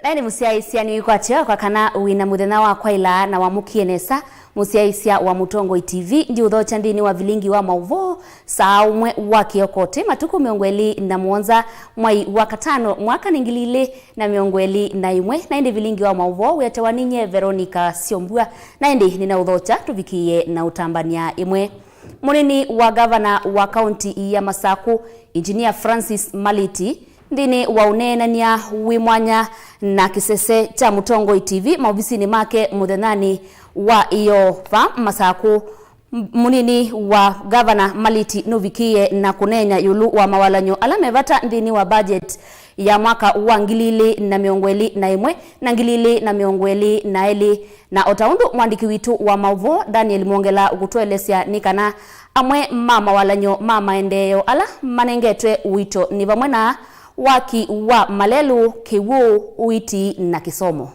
Naini musiaisia ni yukwatio kwa kana uina muthenya wa kwaila na wamukienesa musiaisia wa Mutongo TV ndi uthocha ndini wa Vilingi Wa Mauvoo saa umwe wa kiokote matuku 27 mwai wa katano mwaka ningilile na 21 naindi Vilingi Wa Mauvoo wetewaninye Veronica Siombua naindi nina uthocha tuvikie na utambania imwe. Munini wa gavana wa kaunti ya Masaku Engineer Francis Maliti ndini wa unenania wimwanya na kisese cha Mutongo TV maofisini make muthenani wa iyo fa Masaku. Munini wa gavana Maliti nuvikie na kunenya yulu wa mawalanyo alamevata ndini wa budget ya mwaka wa 2021 na 2022 na otaundu mwandiki witu wa Mauvoo Daniel Mwongela ukutwelesya nikana amwe mama walanyo mama endeyo ala manengetwe wito ni vamwe na waki wa malelu kiwu uiti na kisomo.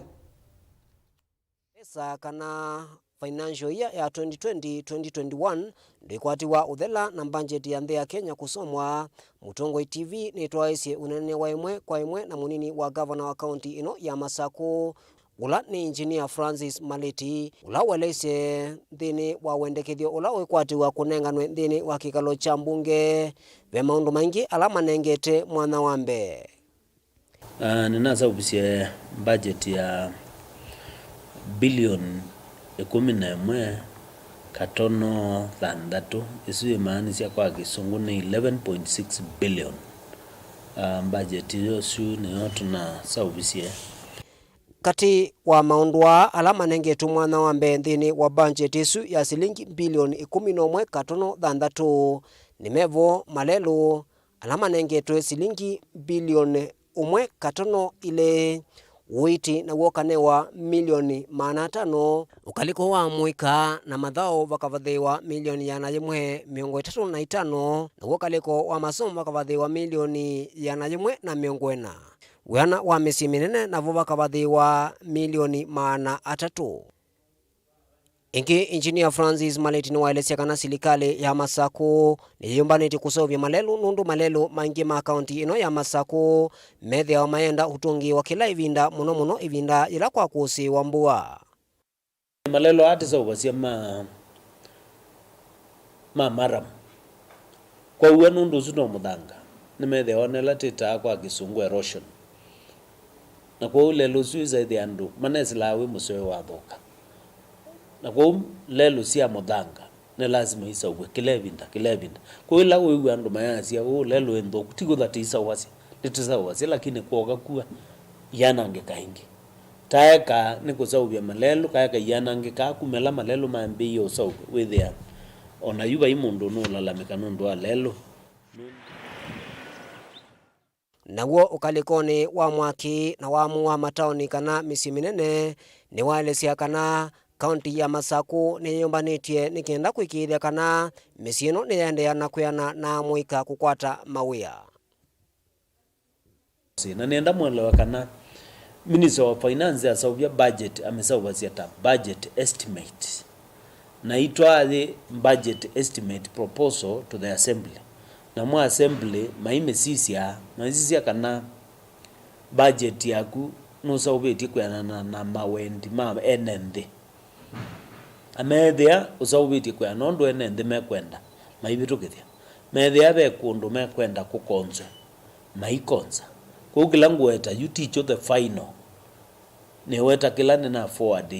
Pesa kana financial year ya 2020-2021 ndikwatiwa uthela na budget ya nthi ya Kenya kusomwa. Mutongo TV nitwaisye unene wa imwe kwa imwe na munini wa governor wa county ino ya Masaku ula ni Engineer Francis Maliti ula welese ndini wa wendekethio ula wikwatiwa kunenganwe ndini wa kikalo cha mbunge ve maundu maingi ala manengete mwana wambe. Ninasa ubisie budget ya bilioni 11 katono thandatu isu imaanisha kwa kisungu ni 11.6 billion. Budget hiyo su niyo tunasa ubisie kati wa maundwa ala manengetu mwana wambe ndini wa budget isu ya silingi bilioni 11 katono thandatu nimevo malelu ala manengetu silingi bilioni 1 katono ile witi na wokanewa milioni 500 ukaliko wa mwika na madhao vakavadhiwa milioni ya najimwe 35 na wokaliko wa masomo vakavadhiwa milioni ya najimwe na 40 wana wa misi minene na vakavadhiwa milioni 300. Ingi Engineer Francis Maliti ni waelesya kana silikali ya Masaku ni yumbaniti kusovya malelu nundu malelu maingi ma county ino ya Masaku methia wa maenda utungi wa kila ivinda muno ivinda ila kwa kusi wa mbua. Malelu ati sauvasia maram kwa uwe nundu suno mudhanga ni methia wanela tita kwa kisungu erosion na kwa ule lusuiza ithi andu manesilawi musoe wa dhoka na kwa lelu siya mudhanga ne lazima isa uwe kilevinda kwa ila uwe andu mayasi ya lelu endo kutigo dhati isa wasi lakini kwa kuwa yanange kaingi taeka ni kusawubya malelu kayaka yanange kumela malelu maambi iyo sawu withia ona yuba imundu nulalamika nundu wa lelu naguo ukalikoni wa mwaki na wamu wa mataoni kana misi minene ni waelesya kana kaunti ya Masaku ni yumbanitye nikienda kwikithia kana misi ino ni yaendeana kuyana na mwika kukwata mawia. Na nienda mwelewa kana Minister of Finance ya saubia budget amesauvasia ta budget estimate na itwa the budget estimate proposal to the assembly na mwa assembly maimesisia kana budget yaku no saubeti kuyana na mawendi enende amethia usaubeti kwa nondo enende mekwenda maibitukithia methia be kundu mekwenda kukonza maikonza kwa kila ngweta you teach the final ne weta kila na forward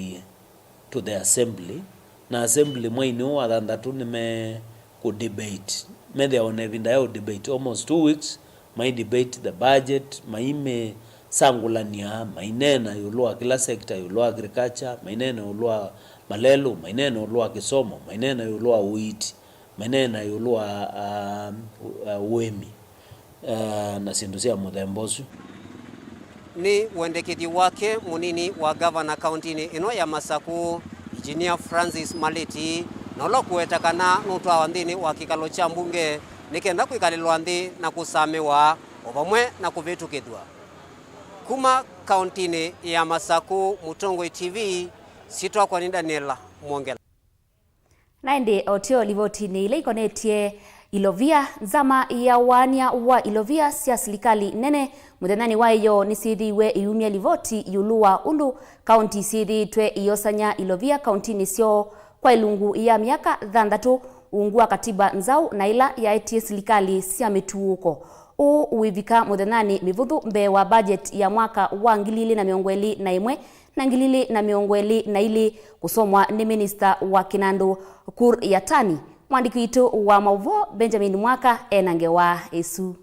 to the assembly na assembly mwaini wa thandatu ni me ku debate methia onevinda ya debate almost 2 weeks my debate the budget maime sangulania mainena yulua kila sector yulua agriculture mainena yulua malelu mainena yulua kisomo mainena yulua uiti mainena yulua uemi na sindusia muthembosu ni wendekethi wake munini wa governor county ino ya Masaku Engineer Francis Maliti na ulo kuetakana nutwa wandini wa kikalo cha mbunge nikenda kwikalilwa nthi na kusamewa ovamwe na kuvitukithwa kuma county ya Masaku. Mutongo TV sitwa kwa ni Daniel Mwongela naindi otio livoti ni ile ikonetie Ilovia zama ya wania wa Ilovia sia serikali nene muthenani wa iyo nisithiwe iumia livoti yulua undu county sithitwe iyosanya Ilovia county nisio kwa ilungu ya miaka 6 ungua katiba nzau na ila yaetie serikali sia mituuko uwivika muthenani mivuthu mbe wa budget ya mwaka wa 2021 na 2022 kusomwa ni minister wa Kinandu Kur Yatani. Mwandiki wetu wa Mauvoo Benjamin Mwaka enange wa Esu.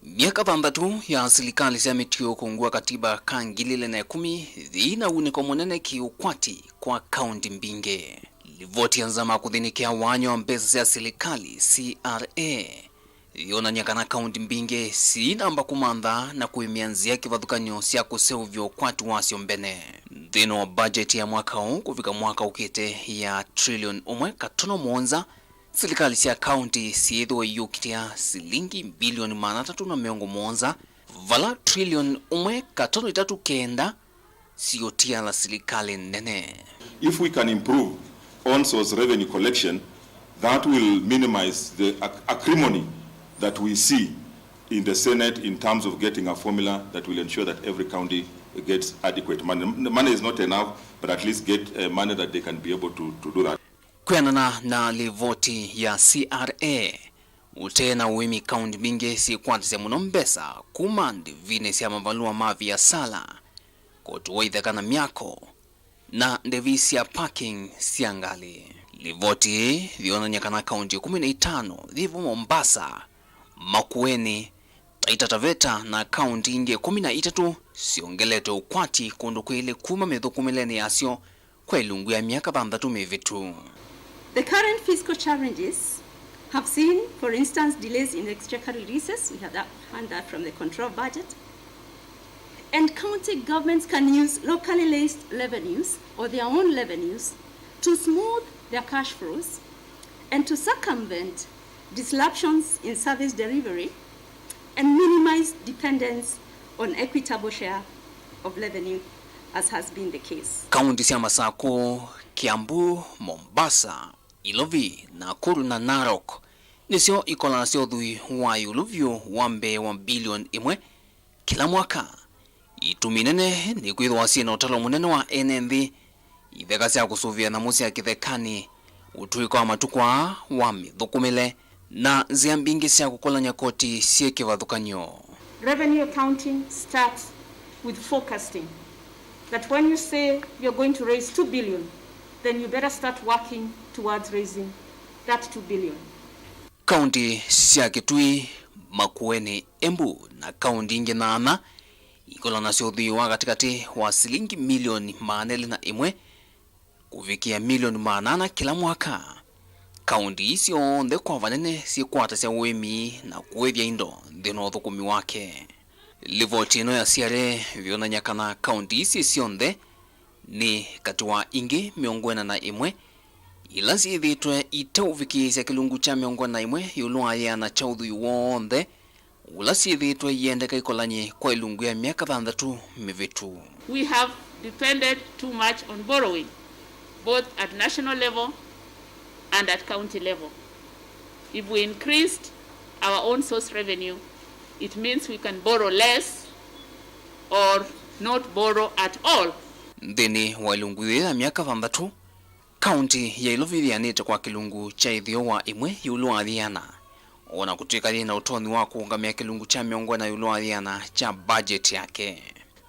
Miaka 6 ya serikali cia mitio kungua katiba ka 2010 thina uniko munene kiukwati kwa county mbinge. Livoti ya nzama kuthinikia wanyo wa mbesa cia serikali CRA yonania kana county mbinge si namba kumantha na kuimianzia kivathukanyo cia kuseuvyo kwatu wasio mbene. Thino wa budget ya mwaka huu kufika mwaka ukite ya trillion 1.7 serikali cia county siethwe yukitia silingi bilioni 370 vala trillion 1.39 siotia la serikali nene. If we can improve on source revenue collection, that will minimize the acrimony that we see in the Senate in terms of getting a formula that will ensure that every county gets adequate money. The money is not enough, but at least get money that they can be able to do that. Kwenana na livoti ya CRA, utena uimi county binge si kwatise muno mbesa kumandi vine siya mavalua mavi ya sala kotuwa ithekana miako na ndevisi ya parking siangali. Livoti viona nyakana county 15 dhivu Mombasa, Makueni, Taita Taveta na county inge 13 siongeleto ukwati kundu kwele kuma methukumeleni yasio kwa ilungu ya miaka 6 mivitu. The current fiscal challenges have seen, for instance, delays in exchequer releases. We have that from the control budget. And county governments can use locally raised revenues or their own revenues to smooth their cash flows and to circumvent disruptions in service delivery and minimize dependence on equitable share of revenue, as has been the case. County cia Masako, Kiambu, Mombasa, Ilovi, Nakuru na Narok nisio ikola nasio dhui wa yuluvyo wambe wa bilioni 1 kila mwaka. Ituminene ni kwithwa sina utalo munene wa NNV itheka cia kusuvia na musi ya kithekani utuiko wa matukwa wa mithukumile na ziambingi cia kukola nyakoti cie kivathukanyo. Revenue accounting starts with forecasting. That when you say you're going to raise 2 billion, then you better start working towards raising that 2 billion. County cia Kitui, Makueni, Embu na county ingi nana ikola nasio thiwa katikati wa silingi milioni 401 kufikia milioni 800 kila mwaka. County isio ndhe kwa vanene si kwata cia uimi na kuwethia indo thino thukumi wake. Livoti ino ya CRA viona nyakana county isi sionthe ni katiwa ingi 41 ila siithitwe iteuvikisya kilungu cha 41 yulwaya na chauthui wonthe ula siithitwe yendeka ikolanyi kwa ilungu ya miaka 6 mivitu. We have depended too much on borrowing, both at national level and at county level. If we increased our own source revenue, it means we can borrow less or not borrow at all. Ndini wa ilungu ya miaka 6 county ya Ilovi yanete kwa kilungu cha ithio wa 1 yulu athiana ona kutika na utoni wa kuungamia kilungu cha miongo na yulu athiana cha budget yake.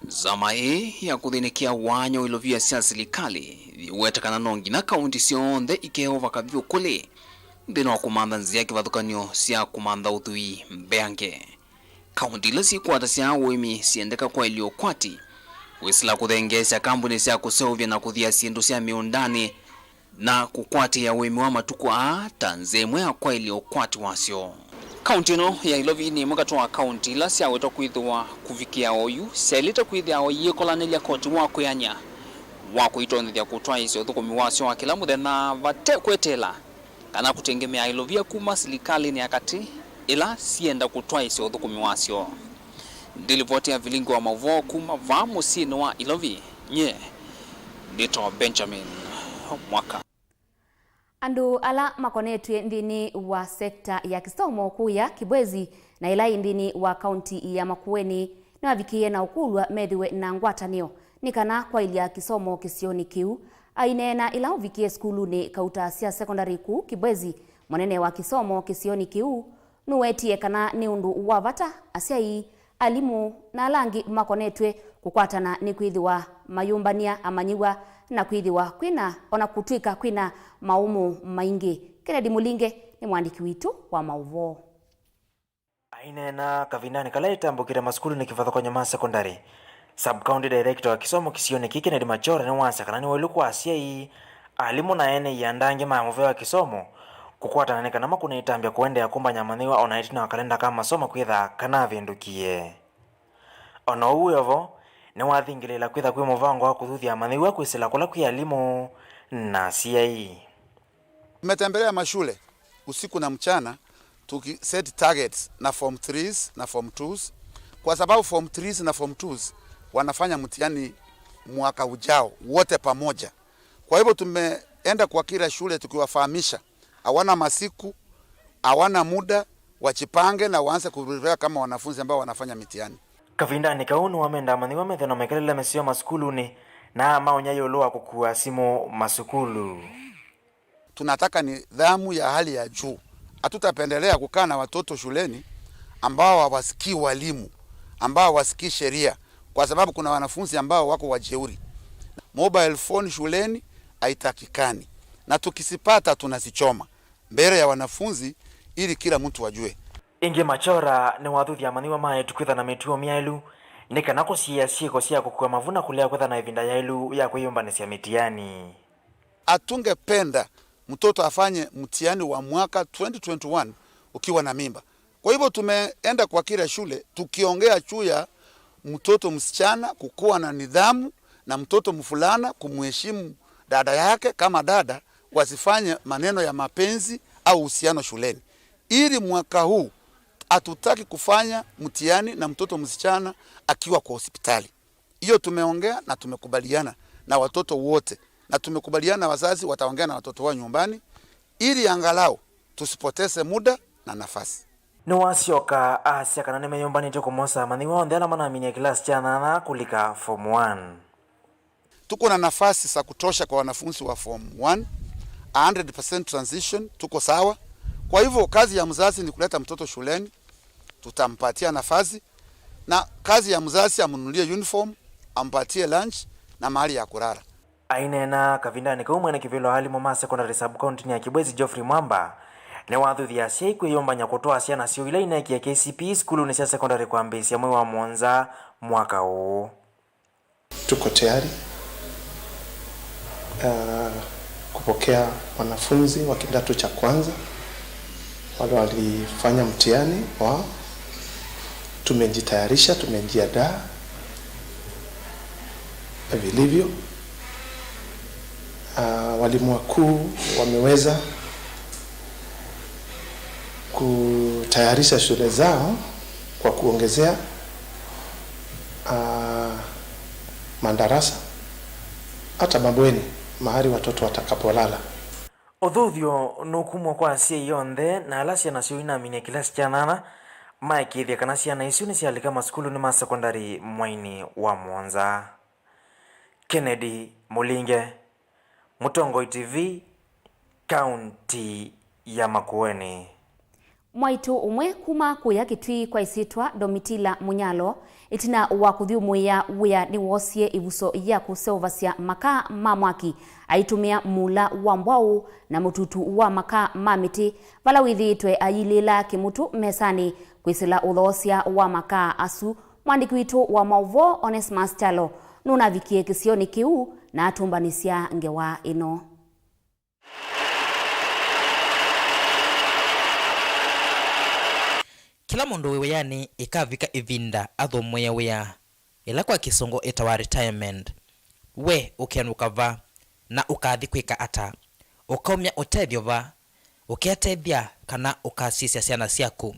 Zama ya kuthinikia wanyo Ilovia cia serikali wetakana nongi na county cionthe ikehova kavyo kule ndino wa kumantha nzia kivathukanyo cia kumantha uthui mbeange. County lasi kwata cia uimi siendeka kwa ilio kwati wisila kuthengesya kambuni cia kuseuvya na kuthia sindu cia miundani na kukwati ya uimi wa matuku tanzemwe ya kwa ilio kwati wasio. County no ya Ilovi ni mukatu wa county la cia wetwa kwithwa kuvikia oyu selita kwithia oyikolanelya koti wa kuyanya wa kuitonethia kutwa icio thukumi wasio wa kila muthenya vate kwetela kana kutengemea Ilovia kuma serikali ni akati ila sienda kutwa icio thukumi wasio. Ndilivoti ya Vilingi Wa Mauvoo kuma va musini wa Ilovi nye Dito Benjamin Mwaka. Andu ala makonetwe ndini wa sekta ya kisomo kuya Kibwezi na ila ndini wa kaunti ya Makueni na wavikie na ukulwa methiwe na ngwatanio nikana kwa ilia kisomo kisioni kiu ainena ila uvikie skuluni kauta cia secondary ku Kibwezi monene wa kisomo kisioni kiu nuwetie kana ni undu wa vata asiai alimu na alangi makonetwe kukwatana ni kwithiwa mayumbania amanyiwa na kwithiwa kwina ona kutwika kwina maumu maingi. Kennedy Mulinge ni mwandiki witu wa Mauvoo. Ainena kavinani kalaita mbukire maskulu ni kivatho kwenye ma secondary. Sub-county director wa kisomo kisioni kiki Kennedy Machora ni wansa kana ni weluku asiai alimu na ene yandange Mauvoo wa kisomo kukwatana ni kana makuna itambia kuende ya kumba nyamanyiwa ona itina wa kalenda kama soma kwitha kana vindukie. Ona uwevo ni wathingilela kwitha kwi muvango wa kuthuthia manyiwa kwisila kula kwi alimu na CIE. Tumetembelea mashule usiku na mchana tukiset targets na form 3s na form 2s kwa sababu form 3s na form 2s wanafanya mtihani mwaka ujao wote pamoja. Kwa hivyo tumeenda kwa kila shule tukiwafahamisha hawana masiku, hawana muda, wachipange na waanze kuprepare kama wanafunzi ambao wanafanya mitihani. Kavindani kaunu wamenda manyiwa metheno mekelele mesio maskuluni na maonya yoloa kukua simu masukulu. Tunataka nidhamu ya hali ya juu. Hatutapendelea kukaa na watoto shuleni ambao hawasikii walimu, ambao hawasikii sheria kwa sababu kuna wanafunzi ambao wako wajeuri. Mobile phone shuleni haitakikani. Na tukisipata tunazichoma mbele ya wanafunzi ili kila mtu ajue. Ingi Machora ni wathuthia manyiwa mae tukwitha na mituo miailu nikana kusia sieko sia kukua mavuna kulea kwitha na ivinda yailu ya kuyumbanisya mitiani. Atungependa mtoto afanye mtihani wa mwaka 2021 ukiwa na mimba. Kwa hivyo tumeenda kwa kila shule tukiongea juu ya mtoto msichana kukuwa na nidhamu na mtoto mfulana kumheshimu dada yake kama dada, wasifanye maneno ya mapenzi au uhusiano shuleni. Ili mwaka huu hatutaki kufanya mtihani na mtoto msichana akiwa kwa hospitali. Hiyo tumeongea na tumekubaliana na watoto wote na tumekubaliana wazazi wataongea na watoto wao nyumbani ili angalau tusipoteze muda na nafasi. Ni wasioka asia kana ni meyombani toko mosa manyiwa ondela manamini ya kilasi cha 8 kulika form 1. Tuko na nafasi za kutosha kwa wanafunzi wa form 1, 100% transition, tuko sawa. Kwa hivyo kazi ya mzazi ni kuleta mtoto shuleni, tutampatia nafasi, na kazi ya mzazi amnunulie uniform, ampatie lunch na mahali ya kulala. Ainena kavindani kaumwe na kivilo hali moma secondary sub-county ya Kibwezi Geoffrey Mwamba ni wathuthia cia kwiyumbanya kutoa ciana cio ila ineki ya KCP skulu ni cia secondary kwa mbesi ya mwezi wa mwanza mwaka huu. Tuko tayari kupokea wanafunzi wa kidato cha kwanza wale walifanya mtihani wao. Tumejitayarisha, tumejiandaa vilivyo. Walimu wakuu wameweza kutayarisha shule zao kwa kuongezea madarasa hata mabweni mahali watoto watakapolala. Uthuthio nukumwa kwa cie yonthe na ala ciana cio inaminia kilasi cha 8 maikithia kana ciana icio ni cialika maskulu ni ma secondary mwaini wa Mwanza. Kennedy Mulinge, Mutongo TV, County ya Makueni. Mwaitu umwe kuma kuya kitwi kwa isitwa Domitila Munyalo itina wa kuthiumuia wia ni wosie ivuso ya kuseovasya maka mamwaki aitumia mula wa mbwau na mututu wa maka mamiti vala withitwe ayilila kimutu mesani kwisila uthosya wa maka asu. Mwandiki witu wa Mauvoo Onesmus Chalo nuna vikie kisioni kiu na atumbanisya ngewa ino. Kila mundu weyani ikavika ivinda athomwe wea ila kwa kisongo itawa retirement. We ukianuka va na ukathi kwika ata ukaumya utethyo va uketethia kana ukasisya ciana ciaku.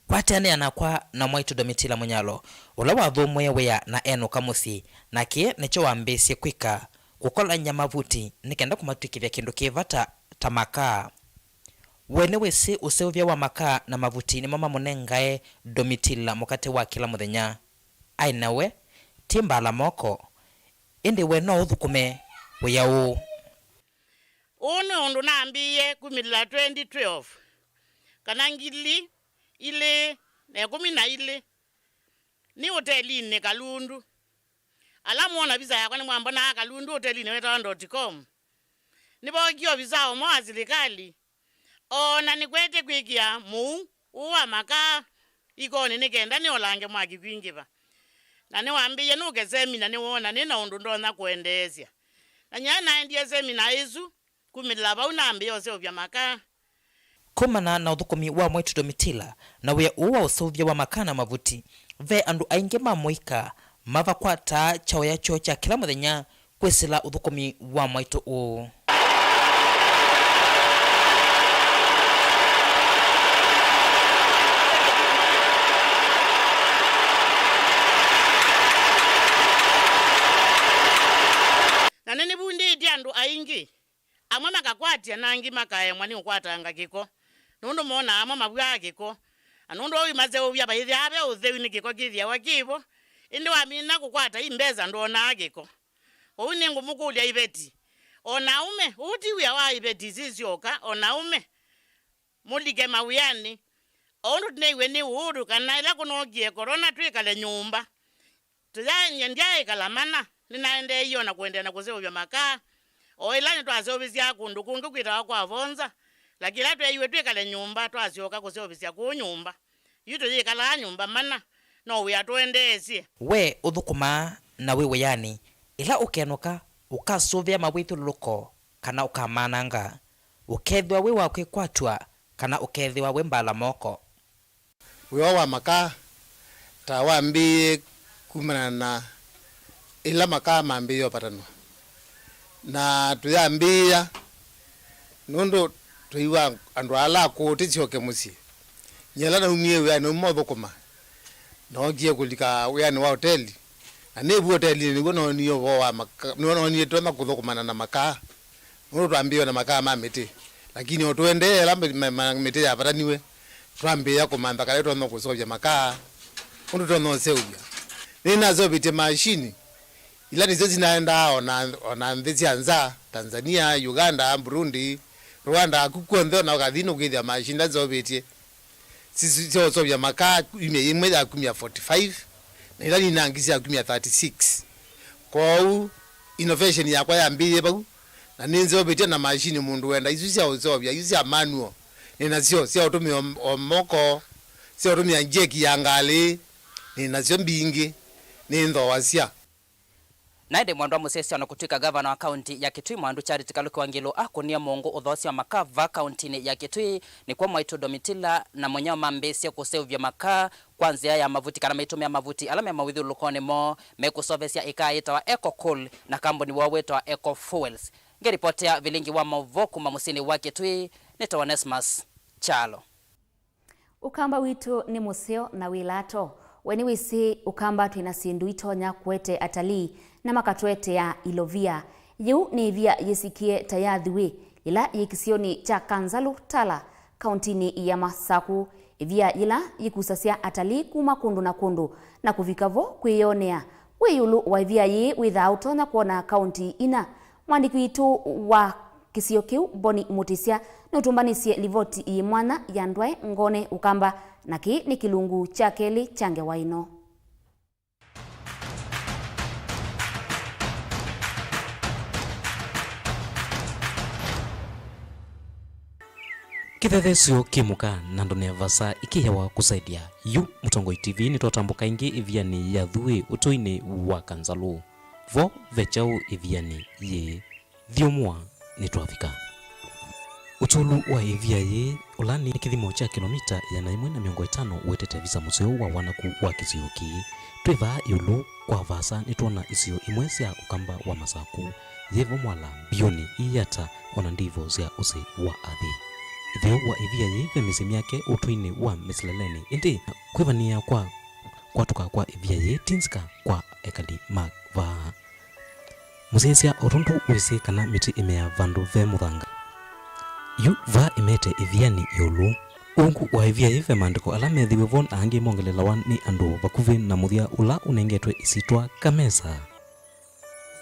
Kwateneana kwa na Mwaitu Domitila Munyalo ula wathomwe wea na enuka musi nake nicho wambisye kwika kukola nyamavuti nikenda kumatwikithia kindu kivata ta makaa. Wene wesi useuvya wa makaa na mavuti ni mama munengae Domitila mukate wa kila muthenya. Ainawe timbala moko indi we no uthukume wiyau. Ono undu naambiye kumila 2012 kana ngili ile na 12 ni hoteli ne Kalundu alamuona visa yakwa ni mwamba na Kalundu hoteli ne weta.com nibo kio visa o mwazilikali ona ni kwete kwikia mu uwa maka ikoni nikenda ni olange mwaki kwingiva na ni wambiye nuke semina ni wona ni na undu ndona kuendezia na nyana ndiye semina izu kumila ba unaambiye ose ovya maka kumana na uthukumi wa mwaitu Domitila na wia uwa useuvya wa makaa na mavuti ve andu aingi mamuika mavakwata chao yacho cha kila muthenya kwisila uthukumi wa mwaitu uu. na nini bundi ndi andu aingi amwe makakwatia nangi makaye mwani ukwatanga kiko nundu mona amwe mabwa kiko anundu owi maze obya bayithi abe uthewi ni kiko kithia wakibo indi wamina kukwata imbeza ndona kiko ouni ngumukulia ibeti onaume uti wya wa ibeti zizioka onaume mulike mawiyani ondu tineiwe ni uhuru kana ila kunogie corona twikale nyumba tuzanye ndiaye kalamana ninaende iyo na kuendea na kuseo vya makaa oilani twazobisia kundu kungi kwita kwa avonza lakini atu iwe twikale nyumba twazioka kusobisia ku nyumba yuto yikala nyumba mana no we atuendeesie we uthukuma na we weyani ila ukenuka ukasuvia mawithuluko kana ukamananga ukethwa we wakwe kwatwa kana ukethwa we mbala moko we wa makaa tawambi kumana na ila makaa mambiyo patanwa na tuyambia nondo tuiwa andu ala kuti choke musi nyela na umie we no mothukuma no gie kulika we ni wa hoteli ane bu hoteli ni gono ni yo wa makaa no ni twema kuthukumana na makaa no twambia na makaa mamiti lakini otuende la miti ya pataniwe twambia kumanda kale twa no kusovya makaa undu twa no seubya nina zo bite machine ila nizo zinaenda ona mvezi anza Tanzania, Uganda, Burundi, Rwanda kukuonde na kadhino kwithia machine zo bite sisi zo vya makaa imwe ya 45 na ila ninangisia 36 kwa innovation ya kwa yambie bau na ninzo bite na machine mundu wenda izu cia uzovya izu ya manual nina sio utumia omoko sio utumia njeki ya ngali nina sio mbingi nindo wasia naende mwandu wa musesi ona kutuika gavana wa kaunti ya Kitui mwandu Charity Kaluki Wangilo akunia mongo uthosi wa makava kaunti ya Kitui ni kwa mwaitu Domitila na mwenyewe mambesi kuseuvya makaa kwanzia ya mavuti kana maitumia mavuti alame mawithu lukone mo mekusovesia ikaita wa Eco Cool na kambuni wawetu wa Eco Fuels. Ngeripotea Vilingi Wa Mauvoo kuma musini wa Kitui nita Onesmus Chalo. Ukamba witu ni museo na wilato weni wisi ukamba twina sindu itonya kwete atalii na makatwete ya ilovia yu ni vya yesikie tayadhiwe ila yikisioni cha Kanzalu Tala kauntini ya Masaku vya ila yikusasia atalii kuma kundu na kuvikavo kuionea weyulu wa vya yi without na kuona kaunti ina mwandiki witu wa kisio kiu Boni Mutisia nutumbanisie livoti i mwana ya ndwae ngone ukamba naki ni kilungu cha keli change waino. Kithethesio kimuka na ndone vasa ikihewa kusaidia yu Mutongo TV ni twatambuka ingi iviani ya thui utoini wa Kanzalu vo vechau iviani ye thiomwa ni twafika utulu wa ivia ye ulani kithimo cha kilomita ya 150 wetete visa museo wa wanaku wa Kisioki twiva yulu kwa vasa ni tuona isio imwe cia ukamba wa Masaku yevo mwala bioni iyata ona ndivo cia usi wa athi Thio wa ivia ye vemisi yake utuini wa misleleni indi kwivania kwa tuka kwa ivia ye tinska kwa ekali magva musesia orundu wisi kana miti imea vandu ve muthanga yu va imete iviani yolu ungu wa ivia ive mandiko ala methiwe von angi mongelelawan ni andu bakuvi na muthia ula unengetwe isitwa kamesa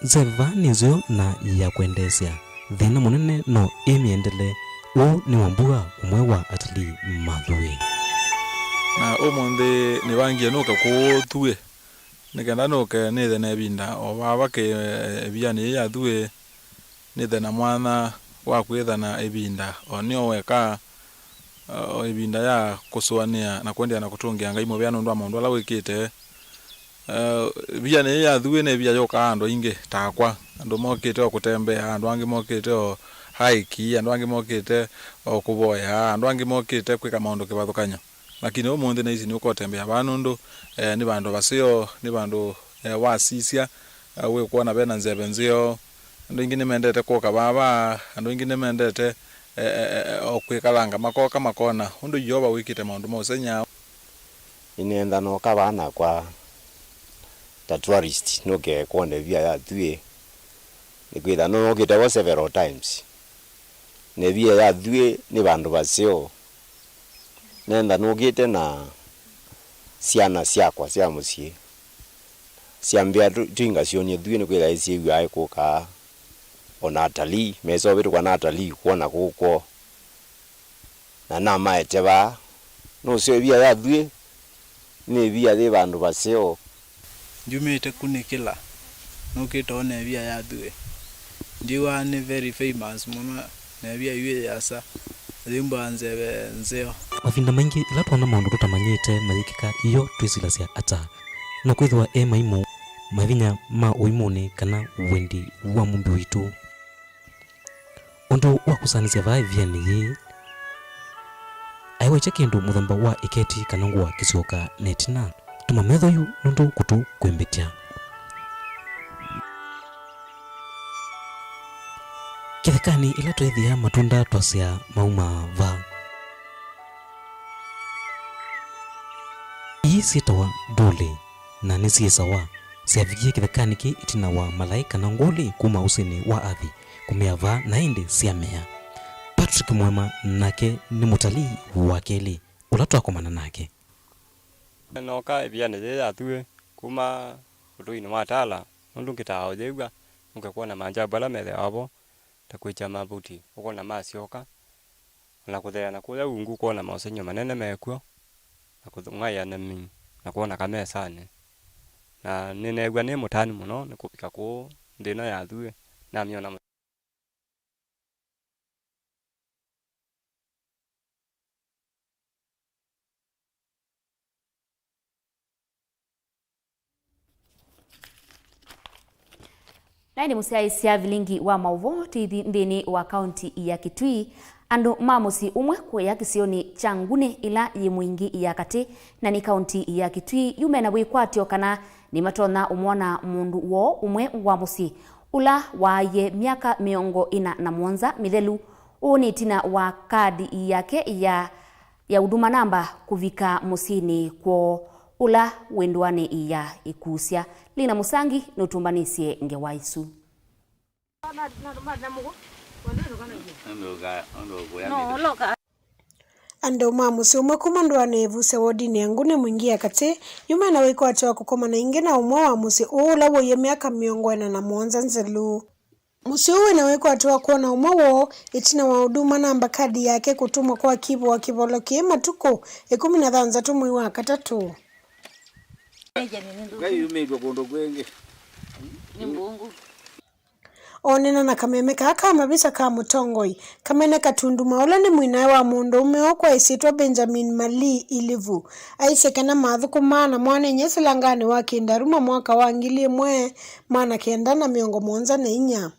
zeva nizio na ya kuendesya thina munene no imiendele u ni wambua umwe wa atali mathui na umundi ni wangia nuka kuthue nikenda nuke ni thena ebinda o baba ke ebiani ya thue ni thena mwana wa kwithana ebinda onio weka ebinda ya kusuania na kwendia na kutungia ngai mo byano ndo amundu ala wikite biani ya thue ne bya yoka ando inge takwa ando mokite okutembea ando angi mokite haiki ando angi mokite okuboya ando angi mokite kwika maundu kibathukanya lakini umundi na ici ni ukotembea banundu ni bandu basio ni bandu wasisia we kuona bena nzebe nzio ando ingine mendete kuka baba ando ingine mendete okwikalanga makoka makona undu yoba wikite maundu mosenya inenda no kabana kwa the tourist no ke kuone via ya thue ni kwitha no gite several times ne via ya thue ni bandu basio nenda nugite na ciana ciakwa cia mucii ciambia twinga cionie thue ni kwitha ici iu ai kuka ona atalii mesobiru kwa atalii kuona guko na maete ba no cio bia ya thue ni bia de bandu basio njumite kunikila nukite one bia ya thue ndiwa ni very famous muno na bia yue yasa limba nzebe nzeo mavinda maingi ila twana maundu tutamanyite mayikika iyo twisilasya ata na kwithwa maimu mavinya ma uimuni kana wendi wa mumbi witu undu wa kusanisya vai viani yi aiwecha kindu muthemba wa iketi kana ngua kisioka netina tumametho yu nundu kutu kwembetia kithekani ila twethia matunda twasya mauma va ii sitawa ndule na nisisawa siavikie kithekani ki itina wa malaika na nguli kuma usini wa athi kumeava na indi siamea Patrick Mwema nake ni mutalii wa keli ula twakomana nake noka ebiane ya thue kuma utuini matala nundu ngitao jegwa ngakona manja bala methe abo takwicha mabuti ukona masioka na kuthea na kuya ungu kuona maosenyo manene mekuo na kuthungaya na mi na kuona kamesane na ninegwa ni mutani muno ni kupika ku ndina ya thue na miona Naini musiaisia Vilingi wa Mauvoo ndini wa kaunti ya Kitui andu mamusi umwe kuya kisioni cha Ngune ila yi mwingi ya kati na ni kaunti ya Kitui yumena wikwatio kana ni matona umwona mundu wo umwe wa musi ula waye miaka miongo ina na mwanza mithelu uni tina wa kadi yake ya huduma namba kuvika musini kwa ula wendwane ya ikusya Lina Musangi nutumbanisye ngewaisu ando mamusi umwe kumandwane vuse wodini yangu ne mwingia kati yume na wiko atoa kukoma na inge na umwe wa musi ula woye miaka miongo na mwanza nzelu musi uwe na wiko atoa kuona umwe wo itina wa huduma namba kadi yake kutumwa kwa kibo wa kibolo kiema tuko 13 mwezi wa katatu onena na kameme kaka mabisa ka mutongoi kamene katunduma ola ni mwinae wa mundu umeo kwa isitwa Benjamin Mali Ilivu aisekana mathuku mana mwana nyesilangani wa kindaruma mwaka wa ngili mwe mana kenda na miongo mwanza na inya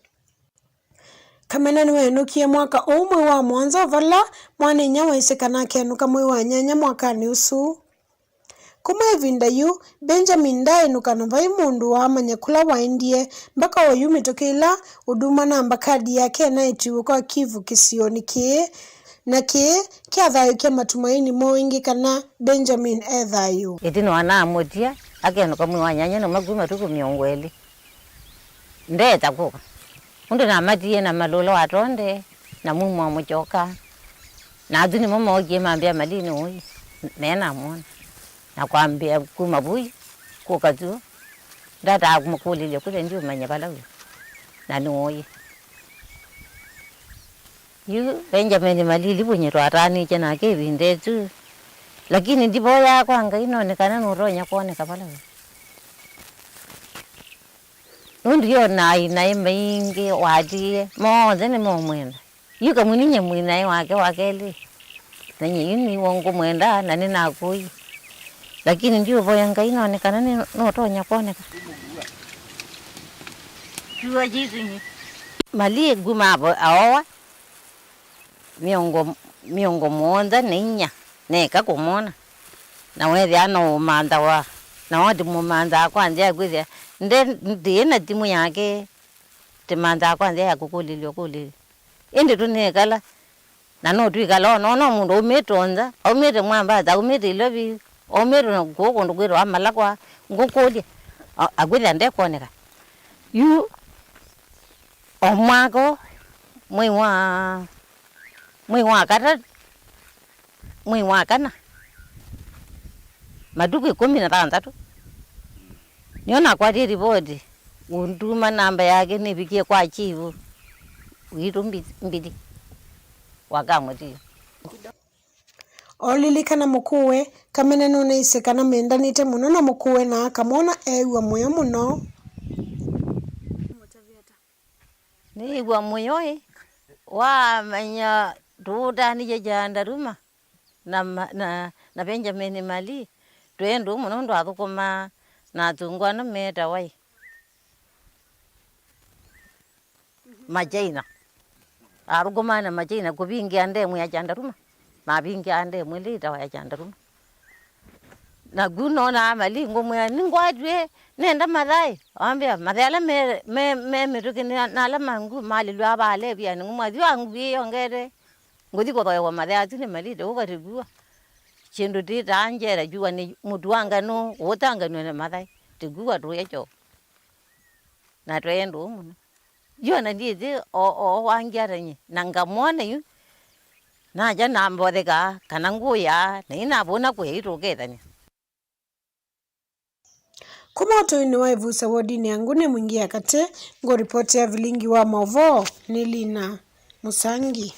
kamene niwenukie mwaka umwe wa mwanza vala mwana nyawa isekana kenuka mwe wa nyanya mwaka ni usu kuma evinda yu Benjamin ndainuka novai mundu wa manyakula wa indie mbaka wa yu mitokila huduma namba kadi yake na itiwe kwa kivu kisioni kie na kie kia thayo kia matumaini moingi kana Benjamin thayo itino wana amotia akenuka mwe wa nyanya na maguma tuku miongweli ndeta kuka mundu na matie na malolo watonde na mumo muchoka na aduni mama ogie mambia malini oi mena mona na kwambia kuma bui kukatu dada kumkulile kule ndio manya balawe na noi yu Benjamin Malili bunye rwarani jana ke bindetu lakini ndipo ya kwanga inaonekana nuronya kuoneka balawe ndio na maingi wadi mo zene mo mwenda yuka muninye mwina wake nanyi yuni wongo mwenda na nina koi lakini ndio boyanga inaonekana ni notonya kuoneka jua jizi mali guma awa miongo monda ninya neka kumona na wewe ano manda wa na wadi mumanda kwanza gwizia ndiye na timu yake timanda kwanza ya kukulili ende tunekala na no twikala no mundu umetonza umete mwamba za umete lobi umete ngoko ndugwero amala kwa ngokoli agwira ndekoneka yu omwako mwi wa kana maduku 13 niona kwa ripoti unduma namba yake nipikie kwa chivu witu mbidi wakamwe olilikana mukuwe kamene nuna isekana mendanite muno na mukuwe na akamona ewa moyo muno ni wa moyo wa manya duda ni jandaruma na Benjamin Mali twendo muno ndo akukoma na tungwana meta wai majaina arugomana majaina kubingi ande mu ya jandaruma mabingi ande mu lita wa jandaruma na guno na mali ngomu ya ningwadwe nenda madai ambia madala me tukini na la mangu mali lwa bale bia ngumwadhi wangu bi ongere ngodi ko wa madai tuni mali do barigua chindu tita anjera jua ni mutu wanga no wotanga no na madai tigua do yecho na twendo muno yona ndiye o wangyaranye nangamone yu naja nambodeka kana nguya ninabona kwehitokethani kumoto ine waivusa wodini yangu ne mwingia kate ngo ripoti ya Vilingi Wa Mauvoo nilina Musangi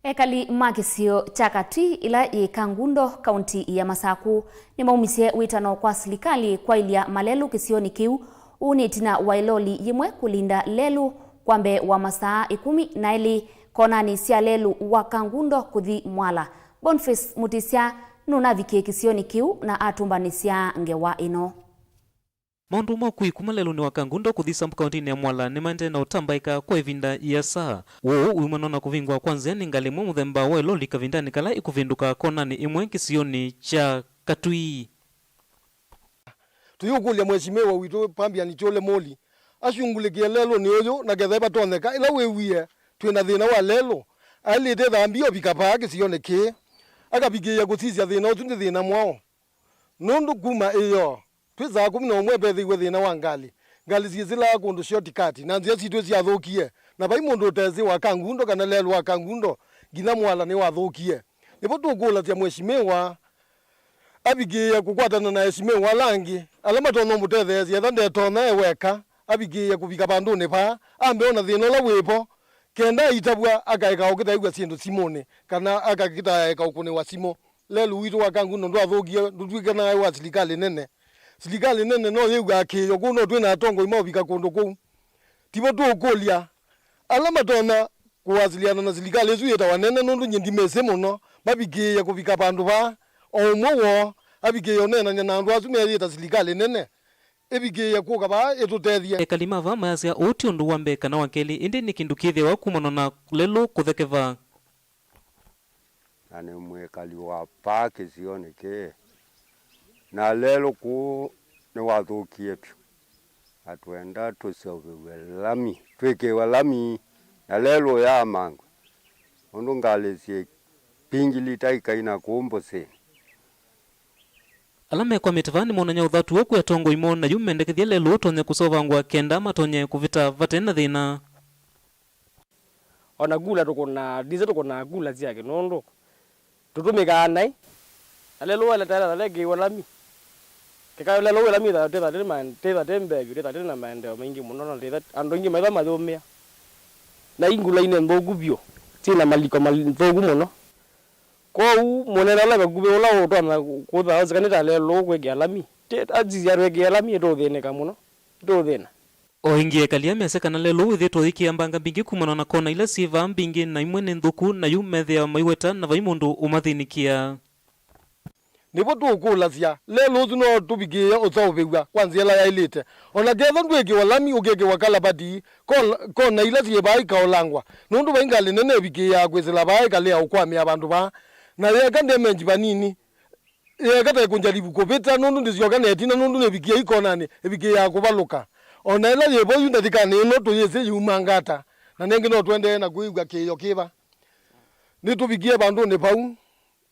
ekali makisio chakati ila ikangundo kaunti ya Masaku ni maumisie witano kwa serikali kwa ilia malelu kisioni kiu unitina wailoli yimwe kulinda lelu kwambe wa masaa 10 na ili konani sia lelu wa kangundo kuthi mwala Boniface Mutisia nuna vikie kisioni kiu na atumbanisia ngewa ino maundu makui kumalelu ni wakangundo kuthisa mkaunti ya mwala ni mande na utambaika kwa ivinda ya saa woo uimanona kuvingwa kwanza ni ngalimu muthemba wa iloli kavindani kala ikuvinduka konani imwe kisioni cha katui tuyukulia mheshimiwa witu pambia ni chole moli ashungulikia lelo ni oyo na getheba toneka ila wewie twina thina wa lelo ali te thambio bikapa kisione ke akabigia gutisia thina utundi thina mwao nundu kuma iyo twiza 11 bethiwe thina wa ngali ciizila kundu shortcut na nzia citwe cia thukie na bai mundu tezi wa kangundo kana lelo wa kangundo ngina mwala ni wa thukie nipo tukula cia mheshimiwa abigia kukwatana na mheshimiwa langi alama tono mutethezi etha ndetona eweka abigia kubika bandu ne pa ambe ona thina la wipo kenda itabwa akaika ukithaigwa cindu simone kana akakita ukune wa simo lelu witu wa kangundo ndo athugie ndutwike na wa serikali nene no yeuga akiyo kuno twina atongo imobika kundu ku tibo tukulia alama tona kuwasiliana na serikali ezu yeta wanene nundu nyindimese muno babigia kubika bandu ba omwo abigeyo nena na andu azu meyita serikali nene ebigeya kuka ba etutethia ekalima va masia uti undu wambe kana wakeli indi ni kindu kithe wa kumonona lelo kuthekeva ane mwekali wa pake sione ke na lelo ku ne wathukie pyo atwenda tusovewe lami tweke walami na lelo ya mangu undu ngalesie pingili taikaina kumbose alame kwa mitavani monanya uthatu woku ya tongo imona yumendekethia lelo utonye kusovangwa kenda matonye kuvita vatena thina ona gula tukona dize tukona gula ziake nondo tutumika nai alelo wala tala lege walami keka lelo walami da teta de man teta tembe teta de na mande maingi munono teta andongi maitha mathomia na ingula ine mbogubio tina maliko malitogu muno ko monera la bagube ola otona ko da zakanita lelo kwege alami teta azizi rege alami to thene kamuno to thena oingie kalia mese kana lelo withito ikiambanga mbingi kumana na kona ila siva mbingi na imwe nthuku na yu methea maiweta na vai mundu umathinikia nipo tukulazia lelo tuno tubigia utawebwa kwanza la yailite ona getha ndwege walami ugege wakalabadi kona ila siba ikaolangwa nundu baingale nene bigia kwezela bae kale ukwamia abantu ba na yeka ndemenji banini yeka takunjaribu kopeta nundu ndizioka netina nundu nebigia ikonani ebigia kubaluka ona ila yebo yunda dikane no to yese yumangata na nenge no twende na kuigwa kiyo kiba nitubigie bandu ne pau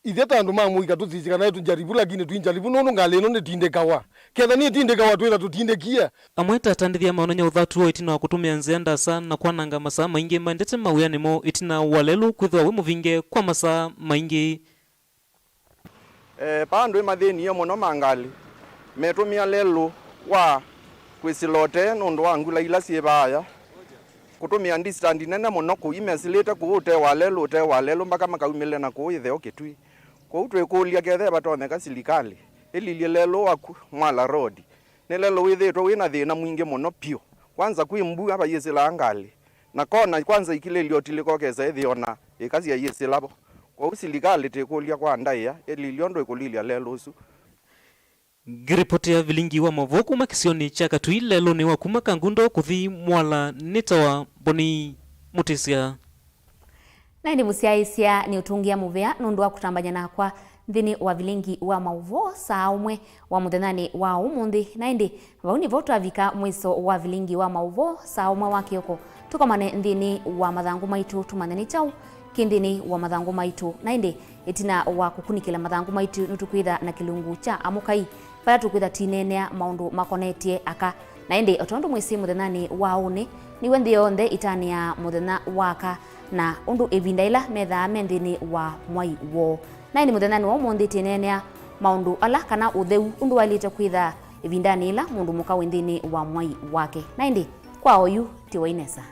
itheta andu mamuika tutizikana tujaribu lakini tuinjaribu nono ngale no netindekawa ketha ni tindekawa twira tutindekia amwe tatandithia maononya uthatu itina wa kutumia nzenda sana na kwananga masaa maingi mandete mawia nimo itina walelu kwithwa we muvinge kwa masaa maingi pandu mathini yo muno mangali metumia lelu wa kwisilote nundu wa ngula ila siebaya kutumia distance nene muno kuimesilite kuute walelu mpaka makaumile na kuitheo kitui kwa utwekulia gethe batoneka silikali ililie lelo wa mwala road ne lelo withitwe wina thina mwingi muno pio kwanza kwimbu aba yesila angali na kona kwanza ikilelio tilikokeza ethiona ikazi ya yesilabo kwa usilikali tekulia kwa ndaya ililio ndo ikulilia lelo usu Giripoti ya Vilingi Wa Mauvoo kuma kisioni cha Katui lelo ni wa kuma kangundo kuthi mwala nitawa boni mutisia. Na ndi musiaisia ni utungia muvea nundu wa kutambanya na kwa nthini wa Vilingi Wa Mauvoo saa umwe wa muthenani wa umundi na ndi vauni votu avika mwiso wa Vilingi Wa Mauvoo saa umwe wa kioko tukamane nthini wa mathangu maitu tumaneni chau kindini wa mathangu maitu na ndi itina wa kukunikila mathangu maitu nutukwitha na kilungu cha amukai para tukwitha tinenea maundu makonetie aka na ndi otondu mwisi muthenani wa uni niwe nthi yonthe itania muthenya waka na undu ivinda ila methaa menthini wa mwai wo na ndi muthenani wa umuthi tinenea maundu ala kana utheu undu walite kwitha ivindani ila mundu muka windini wa mwai wake na ndi kwa oyu tiwa Inesa.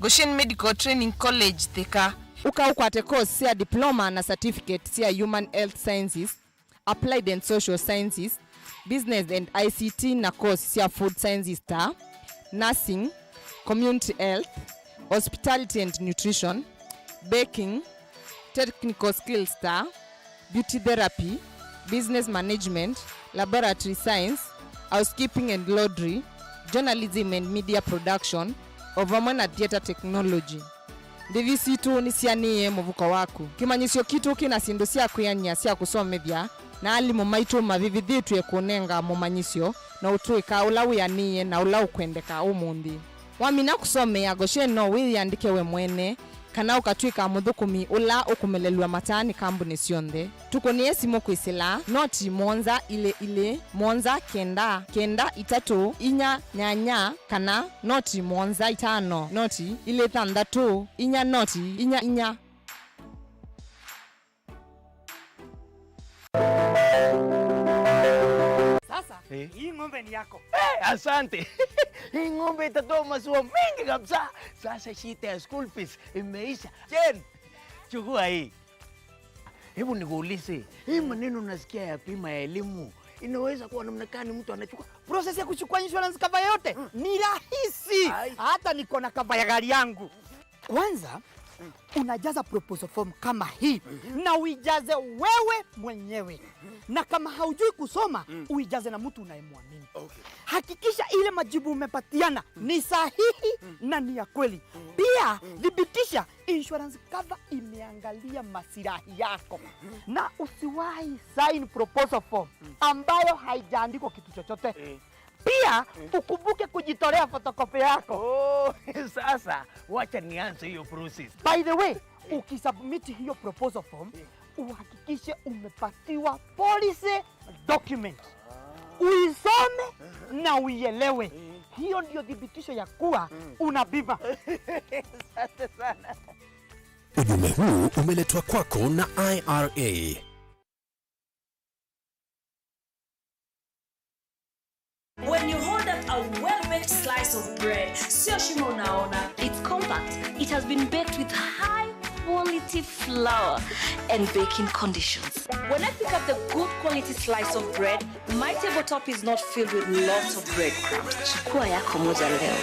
Goshen Medical Training College Thika ukwate course ya diploma na certificate ya Human Health Sciences, Applied and Social Sciences, Business and ICT na course ya Food Sciences ta, Nursing, Community Health, Hospitality and Nutrition, Baking, Technical Skills ta, Beauty Therapy, Business Management, Laboratory Science, Housekeeping and Laundry, Journalism and Media Production, ovamwe na theater technology. Ndivisi tu nisianie muvuko waku. Kimanyisio kitu kina sindu sia kuyanya sia kusomethia na alimu maitu mavivithitu ekunenga mumanyisio na utuika ula wiyanie na ula ukwendeka umundi. Wamina kusomea Goshen no wiyandike we mwene kana ukatwika muthukumi ula ukumelelwa matani kambuni sionthe. Tuko ni esimo kwisila noti monza ile monza kenda itatu inya nyanya kana noti monza itano noti ile thandatu inya noti inya Sasa hii ng'ombe ni yako. Asante. Hii ng'ombe itatoa maziwa mengi kabisa. Sasa shida ya school fees imeisha. Jen, chukua hii. Hebu nikuulize, hii maneno nasikia ya bima ya elimu inaweza kuwa namna gani mtu anachukua? Process ya kuchukua insurance cover yote ni rahisi. Hata niko na cover ya gari yangu. Kwanza unajaza proposal form kama hii na uijaze wewe mwenyewe. Na kama haujui kusoma, uijaze na mtu unayemwamini. Hakikisha ile majibu umepatiana ni sahihi na ni ya kweli. Pia thibitisha insurance cover imeangalia masilahi yako. Na usiwahi sign proposal form ambayo haijaandikwa kitu chochote. pia ukumbuke kujitolea fotokopi yako. Oh, sasa wacha nianze hiyo process. By the way, ukisubmit hiyo proposal form, uhakikishe umepatiwa policy document. Uisome na uielewe. Hiyo ndio dhibitisho ya kuwa una bima. Asante sana. Ujumbe huu umeletwa kwako na IRA. When you hold up a well-baked slice of bread, sio shimo unaona. It's compact. It has been baked with high-quality flour and baking conditions. When I pick up the good quality slice of bread, my tabletop is not filled with lots of breadcrumbs. Chukua yako moja leo.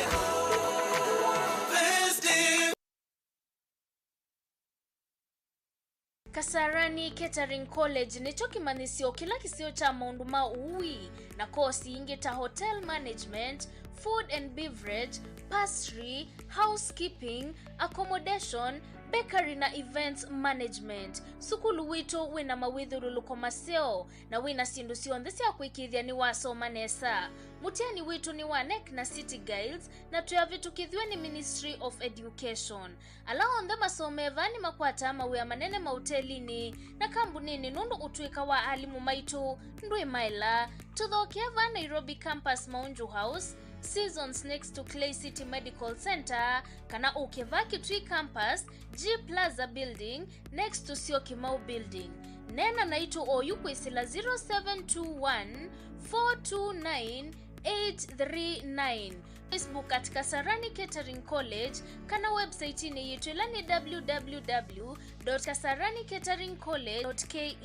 Kasarani Catering College nicho kimanisio kila kisio cha maunduma uwi na kosi inge ta hotel management, food and beverage, pastry, housekeeping, accommodation, bakery na events management. Sukulu wito wina mawithuru lukomaseo na wina sindu siondhesi ya kuikithia ni waso manesa. Mutiani wito ni wanek na City Guides na tuyavitu kithwe ni Ministry of Education. Ala onda masomeva ni makwata mawe manene mautelini na kambunini nundu utuika wa alimu maitu ndui maila. Tudhokiava Nairobi Campus Maunju House, Seasons next to Clay City Medical Center, kana ukeva Kitui Campus, G Plaza Building, next to Syokimau Building. Nena naitu oyuku isila 0721 429 839. Facebook at Kasarani Catering College, kana website ni yetu ilani www.kasaranicateringcollege.ke.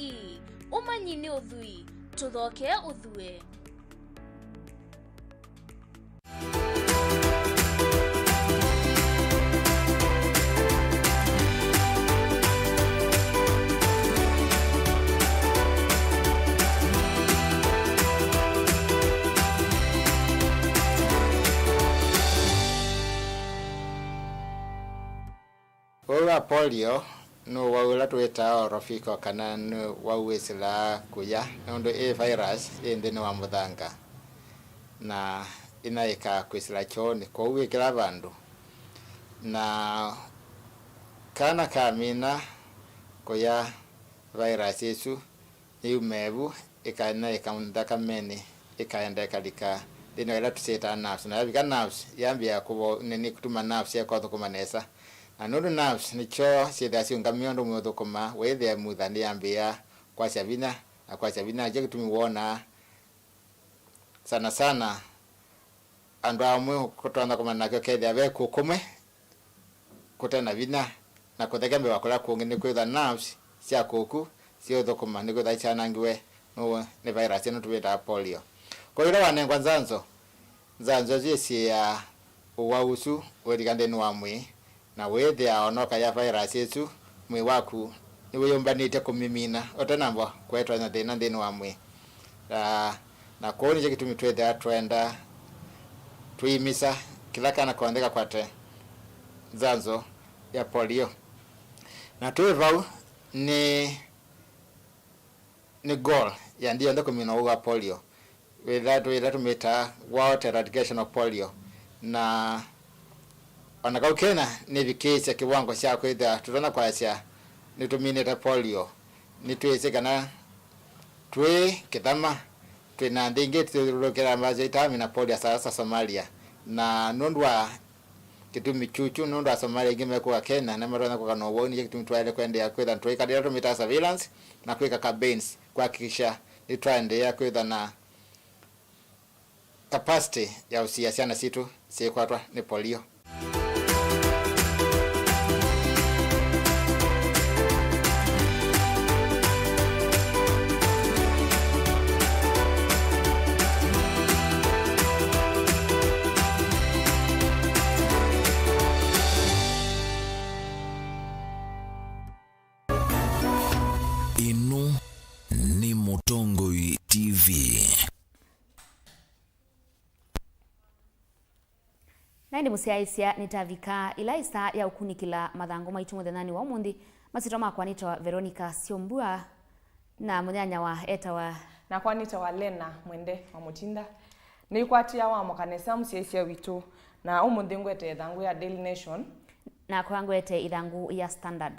Umanyini udhui, tudhoke udhue. Owa polio no waula tueta orofiko kana no wawesila kuya ndo virus ende wa mudhanga na inaika kwisila choni kwa uwekela bandu na kana kamina kuya virus yesu iumevu ikana ikamundaka meni ikaenda kalika dino ila tuseta nafsi na bika nafsi yambia kubo nini kutuma nafsi ya kwa kumanesa anodo nafsi nicho sidasi ungamiondo mwodo koma wethe mudhani yambia kwa shabina na kwa shabina je kutumiwona sana sana ando amwe kutona koma nakyo kethia be kukumwe kutana vina na kuthegembe wakola kuongene kwetha nafsi cia kuku sio thokoma niko thaichana ngiwe no ne virus no tuweta polio kwa hiyo wanengwa nzanzo zisi ya uwausu wedigande no amwe na wethe aonoka ya virus yesu mwe waku niwe yombanite kumimina otanamba kwetwa na thina ndino amwe na kuoni je kitumi twethe twenda tuimisa kila kana kuandika kwate nzanzo ya polio na tuwevau ni goal ya ndio ndo kumina wa polio without meta world eradication of polio na onakaukena ni vikisi kiwango cha kwenda tutona kwa asia nitumine polio nitwese kana twe kitama twina ndinge tulokera mazo itamina polio sasa Somalia na nondwa kitumi chuchu nondwa Somalia ngime kwa Kenya na marona kwa kanowoni je kitumi twale kwenda kwenda tweka ndio mita surveillance na kweka campaigns kuhakikisha nitwaende ya kwenda na capacity ya usiasiana situ sikwatwa ni polio. Inu ni Mutongoi TV. Naindi musiaisia nitavika ilaisa ya ukunikila mathango maitu muthenani wa umundi masito makwa nitwa Veronica Siombua na munyanya wa eta wa na kwa nitwa Lena Mwende wa Mutinda ni kwatia wa mukanesa musiesia witu na umuthi ngwete ithangu ya Daily Nation na kwangwete ithangu ya Standard.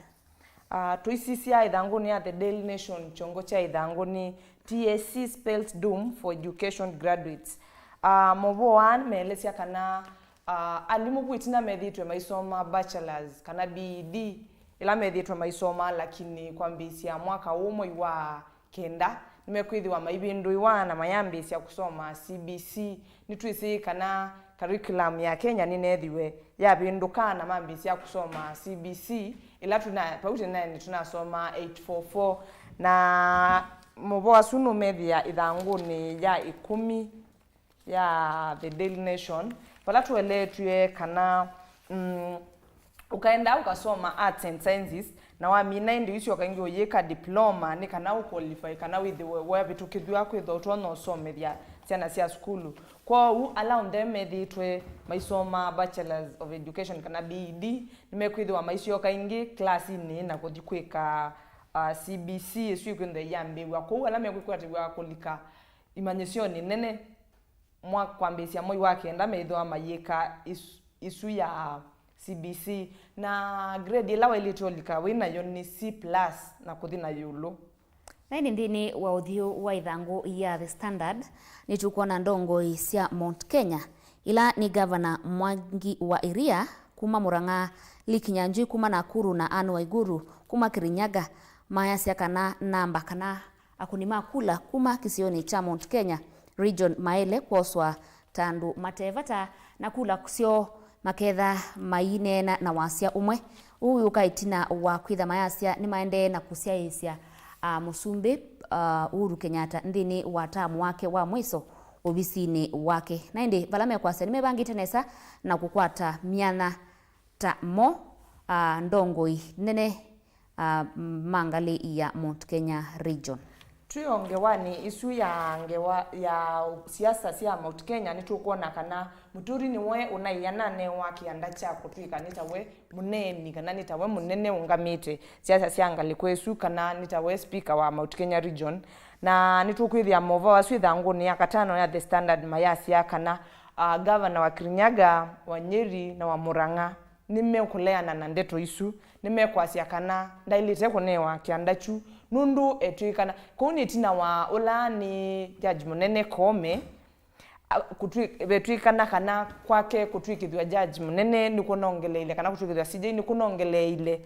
Tuisisia ithangu ni ya The Daily Nation chongo cha ithangu ni TSC spells doom for education graduates. Mauvoo 1 meelesia kana alimu bwitina methitwe maisoma bachelors kana BD ila methitwe maisoma lakini kwambisia mwaka umwe wa kenda nimekwithiwa maibindu iwana mayambisia kusoma CBC nitwisi kana curriculum ya Kenya ninethiwe ya binduka na mambisia kusoma CBC ila tuna pauti nani tunasoma 844 na Mauvoo asunu methia ithangu ni ya 10 ya The Daily Nation pala tueletwe kana ukaenda ukasoma arts and sciences na wamina ndi ucio kaingi uyeka diploma ni kana uqualify kana with the way bitu kithwa kwitho twono someria ciana cia skulu kwa u allow them methitwe maisoma bachelors of education kana BEd nimekwithwa maicio kaingi class ni na kuthi kwika CBC icio kwende yambiwa kwa ala mekwikwatirwa kulika imanyisio ni nene mwa kwambisia moi wake nda meithwa mayeka isu ya CBC na grade ila welitolika wina yo ni C+ na kuthi na yulu. Na ndini wa uthiu wa ithangu ya The Standard ni tukuona ndongo cia Mount Kenya ila ni Governor Mwangi wa Iria kuma Murang'a, Likinyanjui kuma Nakuru na Anne Waiguru kuma Kirinyaga maya cia kana namba kana akunima kula kuma kisioni cha Mount Kenya region maele kwoswa tandu matevata na kula kusio maketha maine na wasia umwe uyu ukaitina wa kwitha mayasia ni maende na kusiaisia Musumbi Uhuru Kenyatta ndini wa tamu wake wa mwiso obisini wake na indi balame kwase nimebangite nesa na kukwata miana ta mo ndongoi nene mangali ya Mount Kenya region. Tuyongewani isu ya ngewa ya siasa cia Mount Kenya nitukuona kana muturi ni we unaiyana ne wa kianda cha kutwika nitawe muneni kana nitawe munene ungamite siasa cia ngali kwesu kana nitawe speaker wa Mount Kenya region na nitukwithia Mauvoo asu ithangu ni ya katano ya The Standard mayasia kana governor wa Kirinyaga wa Nyeri na wa Murang'a nimekuleana na ndeto isu nimekwasia kana ndailite kunewa kiandachu nundu etwikana kuni tina wa ulani judge munene Kome betwikana kana kwake kutwikithwa judge munene nikunongeleile kana kutwikithwa CJ nikunongeleile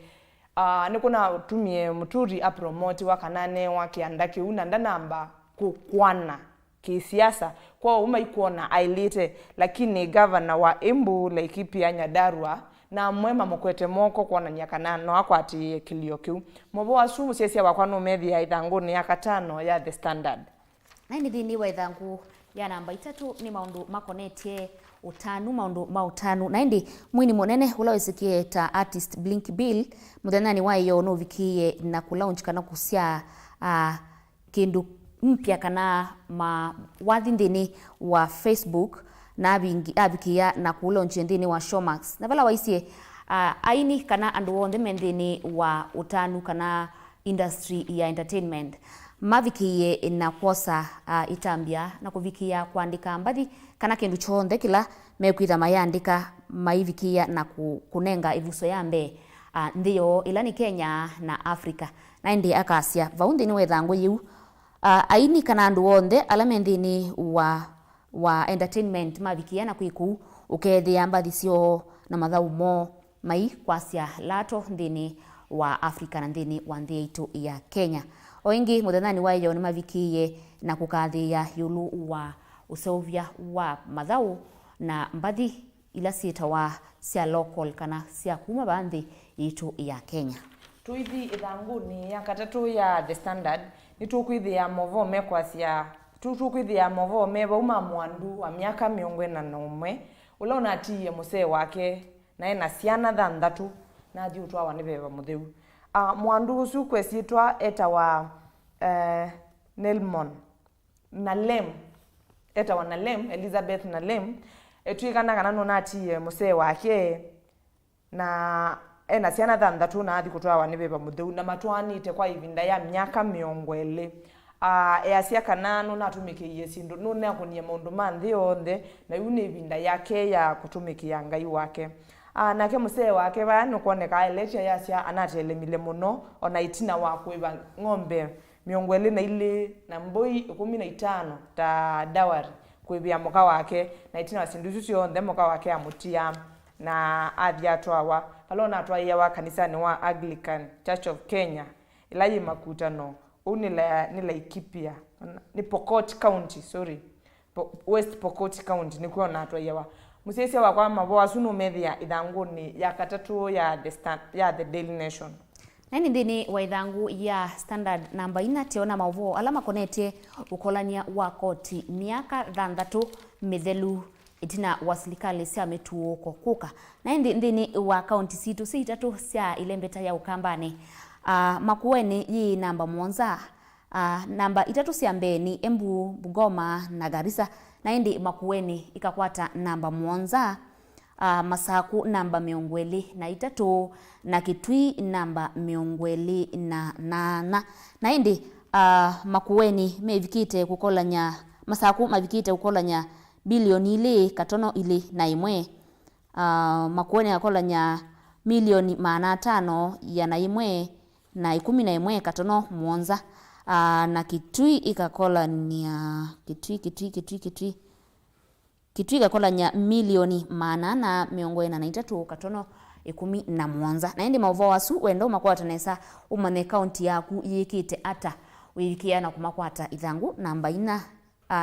nikuna tumie muturi apromote wa kanane wa kiandaki una ndanamba kukwana kisiasa kwa umaikuona ailite lakini governor wa Embu Laikipia Nyandarua na mwema mukwete moko kuona nyakana no akwati kilio kiu Mauvoo asu siesia wakwa no media ithangu ni ya katano ya The Standard na ni thini wa ithangu ya namba 3 ni maundu makonetie utanu maundu mautanu na indi mwini monene ulawisikie ta artist Blink Bill muthenani wayo no vikie na kulaunch kana kusia kindu mpya kana wathi ndini wa Facebook na abikia na kulaunch ndini wa Showmax na vala waisie aini kana andu wonde mendini wa utanu kana industry ya entertainment mavikie na kosa itambia na kuvikia kuandika mbathi kana kindu chonde kila mekwitha mayandika maivikia na kunenga ivuso yambe ndio ila ni Kenya na Afrika na indi akasia vaundi ni wethangu yu aini kana andu wonde alamendini wa entertainment mavikia na kwiku ukethia mbathi cio na mathaumo mai kwasia lato ndini wa Afrika na ndini wa nthi yetu ya Kenya oingi muthenani wayo ni mavikie na kukathia yulu wa usovya wa mathau na mbathi ila sietawa cia local kana cia kuma banthi yetu ya Kenya. Tuithi ithangu ni ya katatu ya The Standard nitukwithia Mauvoo mekwasia tutukwithia Mauvoo mebauma mwandu wa miaka 41 ula unatie musee wake na ena ciana thanthatu na thiutwa wanibeba mutheu mwandu usu kwesitwa etawa Nelmon Nalem etawa Nalem Elizabeth Nalem etwikana kana nonatie musee wake na ena ciana thanthatu na athi kutwa wanibeba mutheu na matwanite kwa ivinda ya miaka 20 easia kana no natumikiie sindu no ne akunie maundu manthi yonthe na yu ni binda yake ya kutumikia ngai wake. Nake musee wake ba no kuoneka eletia yasia anatelemile muno ona itina wa kuiba ng'ombe 22 na mboi 15 ta dawari kuibia moka wake na itina wasindu cio nthe moka wake amutia na athiatwawa palona atwaia wa kanisani wa Anglican Church of Kenya ilayi makutano unila Laikipia ni Pokot County West Pokot County ni kuona atwaia wa musese wa kwa Mauvoo asunu methia ithanguni ya katatu ya the Daily Nation. Nani ndini wa ithangu ya standard namba ina tiona Mauvoo alama konetie ukolania wa koti miaka 6 mithelu itina wasilikali cia mituuko kuka na ndini wa county situ sitatu cia ilembeta ya ukambani makueni yi namba monza namba 3 cia mbeni Embu, Bungoma na Garissa na indi makueni ikakwata namba monza Masaku namba 23 na Kitui namba 28 na indi makueni mevikite kukolanya Masaku mavikite kukolanya bilioni ile katono ile na imwe makueni akolanya milioni 500 ya na imwe na 11 katono monza na Kitui ikakolanya Kitui ikakolanya milioni 893 katono 17 na indi Mauvoo asu wendo makwatanesa umane county yaku yikite ata wikia na kumakwata ithangu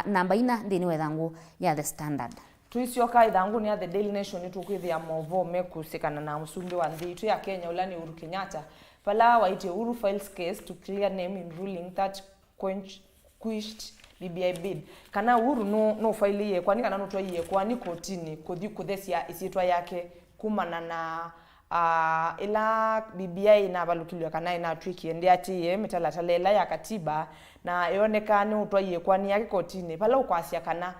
namba ina ndini wethangu ya the standard. Tuisioka ithangu ni ya the Daily Nation tukwithia Mauvoo mekusikana na musumbi wa nthi ya Kenya ulani Uhuru Kenyatta pala waite Uhuru files case to clear name in ruling that quashed BBI bid. Kana Uhuru no file kwani kana no twaie kwani kotini kuthesia isitwa yake kumana na ila BBI na balukilwa kana ina tricky ndi ati mitalatala ya katiba na yonekane utwaie kwani yake kotini pala ukwasia kana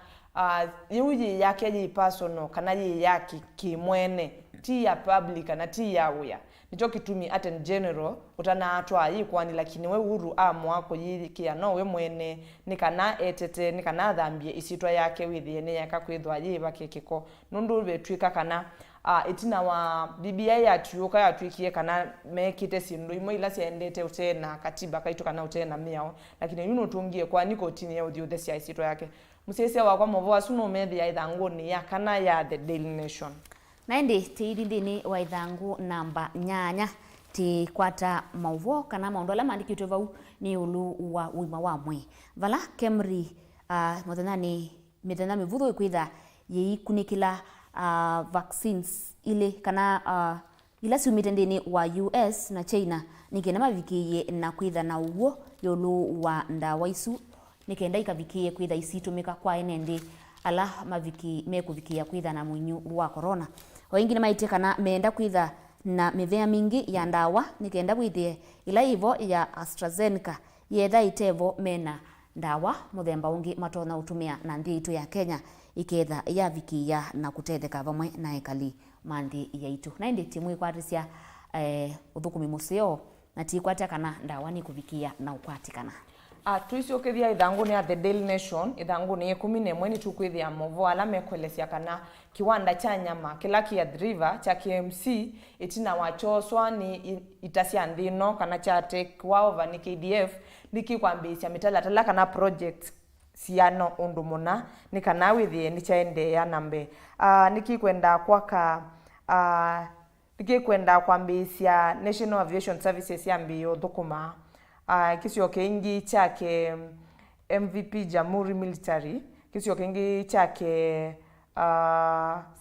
yuji yake yi personal kana yi yake kimwene ti ya public na ti ya uya nicho kitumi at general utana atwa yi kwani lakini we Uhuru amwa ko yikia no we mwene nikana etete nikana thambie isitwa yake withiene yakakwithwa yi bakekeko nundu betwika kana itina wa BBI yatuoka yatwikie kana mekite sindu imwe ila siendete utena katiba kaito kana utena miao lakini yuno tungie kwa niko tini ya udio desi isitwa yake musese wa kwa Mauvoo asuno methia ithanguni ya kana ya the Daily Nation. Na ndi tidi ndini wa ithangu namba 8 ti kwata Mauvoo kana maundu ala mandikitwe vau ni ulu wa uima wa mwe vala Kemri mithenya mivuthu ikwitha yikunikila vaccines ile kana ila siumite ndini wa US na China nikena mavikiye na kwitha na uwo yolu wa ndawa isu nikenda ikavikiye kwitha isitumika kwa enendi ala maviki mekuvikia kwitha na munyu wa corona wengine maite kana meenda kwitha na mithea mingi ya ndawa nikenda kwithie ila ivo ya AstraZeneca yetha itevo mena ndawa muthemba ungi matona utumia na nthi itu ya Kenya iketha yavikia na kutetheka vamwe na ekali mandi yaitu na indi timu ikwatisia uthukumi museo na tikwata kana ndawa ni kuvikia na ukwatikana. Tuisiokethia ithanguni ya the Daily Nation ithanguni 11 ni tukwithia Mauvoo ala mekwelesia kana kiwanda cha nyama kila kia driver cha KMC itina wachoswa ni itasia ndino kana cha take over ni KDF nikikwambisha mitalatala kana project siano undumuna nikana withie ni chaende ya nambe nikikwenda kwambisha National Aviation Services ya mbio thukuma kisio kengi chake MVP Jamhuri Military kisio kengi chake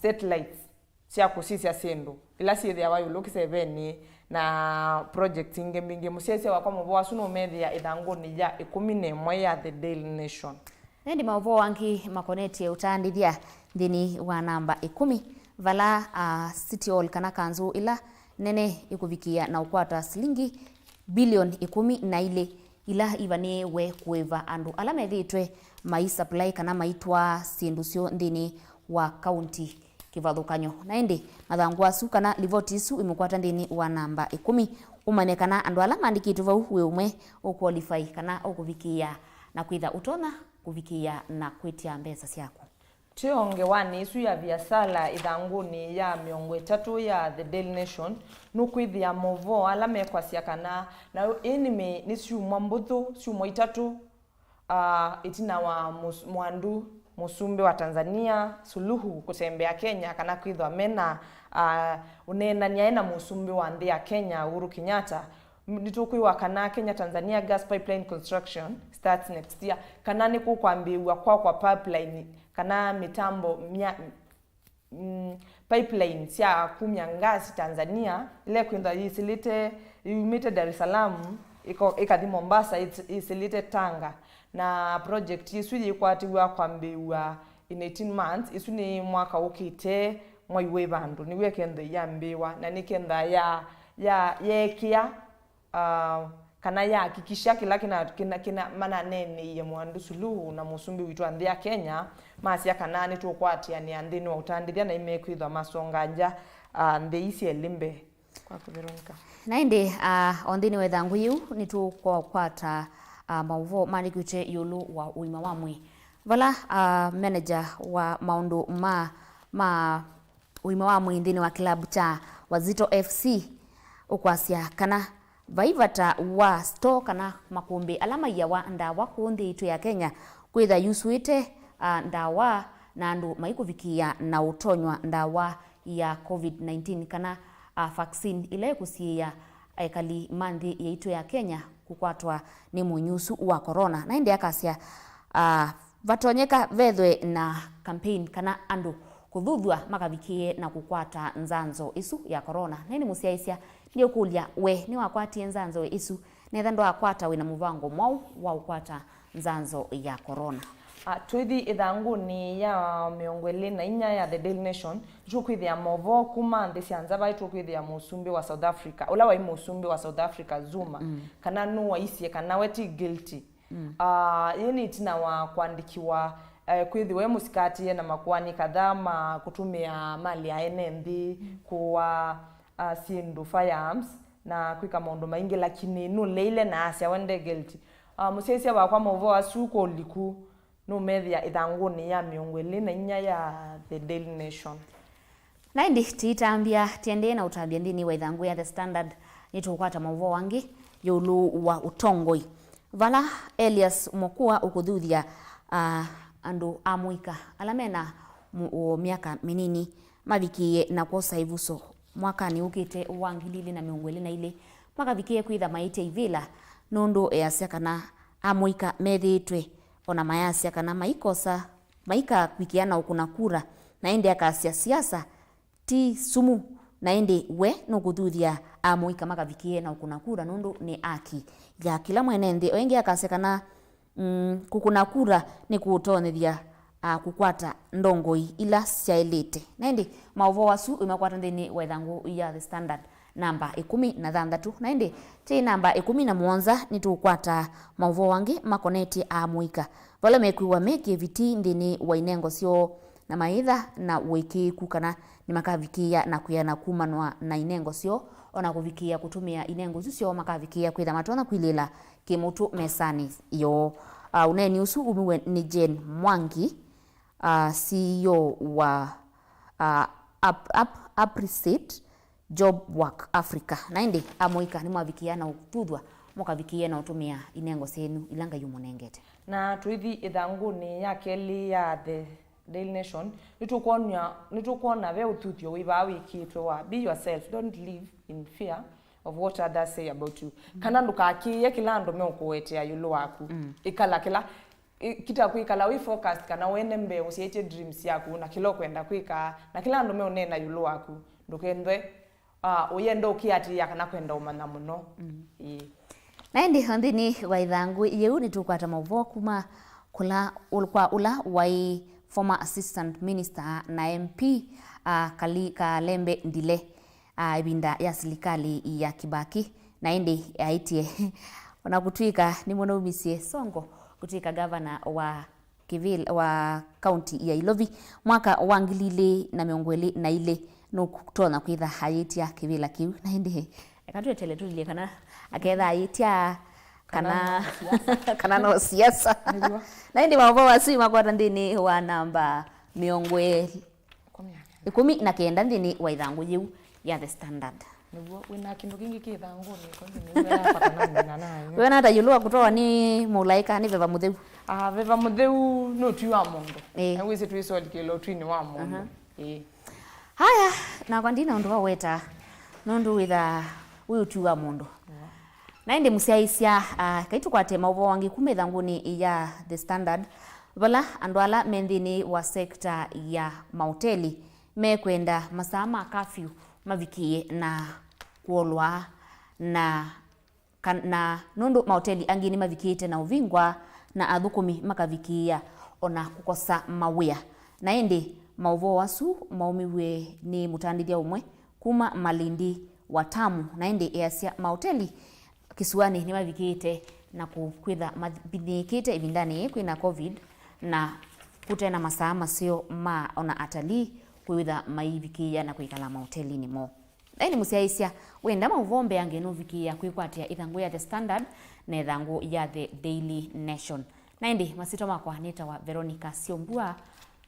satellites cia kusisia sendu ila siethia wayo lokiseveni na project inge mingi musese wa kwa Mauvoo asuno methia ithanguni ya 11 ya the Daily Nation. Ndi Mauvoo wangi makonetie utandithia ndini wa namba 10 vala City Hall kana kanzu ila nene ikuvikia na ukwata silingi bilioni 10 na ile ila ivane we kueva andu ala methitwe mai supply kana maitwa sinducio ndini wa county kivathukanyo na indi mathangu asu kana livoti isu imukwata ndini wa namba 10 umanekana andu ala mandikitwe vau we umwe uqualify kana ukuvikia na kwitha utona kuvikia na kwitia mbesa siaku. Tionge wani isu ya biasala ithanguni ya miongo 3 ya The Daily Nation nukwithia Mauvoo ala mekwasya kana na ini ni ciumwa mbuthu ciumwa 3 itina wa mwandu musumbi wa Tanzania Suluhu kutembea Kenya kana kwithwa mena unenania ena musumbi wa nthi ya Kenya Uhuru Kenyatta nitukwiwa kana Kenya Tanzania gas pipeline construction starts next year kana ni kukwambiwa kwa pipeline kana mitambo pipeline cia kumya ngasi Tanzania ile kwenda isilite yumite Dar es Salaam ikathi Mombasa isilite Tanga na project isu yikwatiwa kwambiwa in 18 months isu ni mwaka ukite mwaiwe bandu niwe kende yambiwa na nikenda ya yekia kana ya hakikisha kila kina mana nene ya mwandu Suluhu na musumbi witu anthi ya Kenya masia kana ni tukwatia ni anthini wa utandithia na imekwithwa masonganja nthi isi elimbe kwa Veronica na indi onthini wethangu yu ni tukwata Mauvoo marikute yulu wa uima wa mwi vala manager wa maundu ma uima wa mwi nthini wa club cha Wazito FC ukwasya kana vaivata wa store kana makumbi alama ya wa ndawa kundi itu ya Kenya kwitha yusuite ndawa na andu maikuvikia na utonywa ndawa ya COVID-19 kana vaccine ile kusia ekali manthi ya itu ya Kenya kukwatwa ni munyusu wa corona na indi akasya vatonyeka vethwe na campaign kana andu kuthuthwa makavikie na kukwata nzanzo isu ya corona nini musiaisya ndio kulia we ni wakwatie nzanzo isu netha ndo akwata wina muvango mwau wa ukwata nzanzo ya corona. Twithi ithanguni ya miongo 24 ya The Daily Nation tukwithia Mauvoo kuma nthi cia nza vai tukwithia musumbi wa South Africa ula wa musumbi wa South Africa Zuma kana nu waisie kana weti guilty yini itina wa kuandikiwa kwithiwe musikati na makwani kadhaa kutumia mali ya NMB kuwa sindu firearms na kwika maundu maingi lakini nu leile na asia wende guilty musesia wa kwa Mauvoo asuko liku no media ithanguni ya miongo 24 ya The Daily Nation na indi titambia tiende na utambia ndini wa ithangu ya The Standard nitukwata Mauvoo wangi yulu wa utongoi vala Elias Mokua ukuthuthia andu amwika alamena miaka minini mavikie na kosa ivuso mwaka ni ukite wa 2022 makavikie kwitha maite ivila nundu easya kana amwika methitwe ona mayasya kana maikosa maika kwikiana ukuna kura na indi akasya siasa ti sumu na indi we nukuthuthia amwika makavikie na ukuna kura nundu ni aki ya kila mwene nthi wengi akasya kana kukuna kura ni kutonethia kukwata ndongoi ila siailite na indi Mauvoo wasu imakwata nthini wa ithangu ya The Standard namba 16 na indi ti namba 17 ni tukwata Mauvoo wangi makoneti amwika vala mekwiwa meki viti nthini wa inengo sio na maitha na wikiku kana ni makavikia na kuyana kumanwa na inengo sio ona kuvikia kutumia inengo sio makavikia kwitha matona kwilila kimutu mesani yo uneni usu umiwe ni Jane Mwangi CEO wa Appreciate Job Work Africa na indi amwika ni mwavikia na ututhwa mukavikia na utumia inengo senu ilanga yumunengete na twithi ithanguni ya keli ya The Daily Nation nitukuona ve ututhio wiva wikitwe wa be yourself, don't live in fear of what others say about you kana ndukakie kila andu mekuwetea yulu waku ikala kila kita kwikala we focused kana wene mbe usiete dreams yaku na kilo kwenda kwika na kila andu meonena yulu waku ndukendwe uyendo kiati yakana kwenda umana muno na indi handini wa ithangu yeu nitukwata Mauvoo kuma kula ulkwa ula wai former assistant minister na MP Kalembe Ndile ibinda ya serikali ya Kibaki na indi aitie ona kutwika ni mwana umisie songo kutika governor wa county ya Ilovi mwaka wa 2021 no kutona kwitha hayitia kivila kiu na indi akatwe teletulie kana aketha hayitia kana no siasa na indi Mauvoo wasi makwata ndini wa namba miongwe 19 ndini wa ithangu yiu ya The Standard. Niguo wina kindu kingi ki ithangu ni konde ni wera patana nayo. Wewe nata yulua kutoa ni mulaika ni veva mutheu. Veva mutheu no tu wa mundu. Na wese tu iso likelo tu ni wa mundu. Haya na kwa ndina ndo weta nondu witha uyu tu wa mundu. Na indi musiaisia kaitu kwate Mauvoo wangi kume thanguni ya The Standard vala andwala mendini wa sekta ya mahoteli mekwenda masaa ma curfew mavikie na kuolwa na nundu mahoteli angini mavikite na uvingwa na athukumi makavikia ona kukosa mawia na indi Mauvoo wasu maumiwe ni mutandithia umwe kuma Malindi Watamu na indi easia mahoteli kisuani ni mavikite na kukwitha mabithikite ibindani kwina COVID na kutena masaa masio ma ona atalii kwitha maivikia na kuikala mahoteli ni mo. Eni musiaisia wenda Mauvoo mbeange no vikia kwikwatia ithangu ya The Standard na ithangu ya The Daily Nation. Na indi masito makwa neta wa Veronica Siombua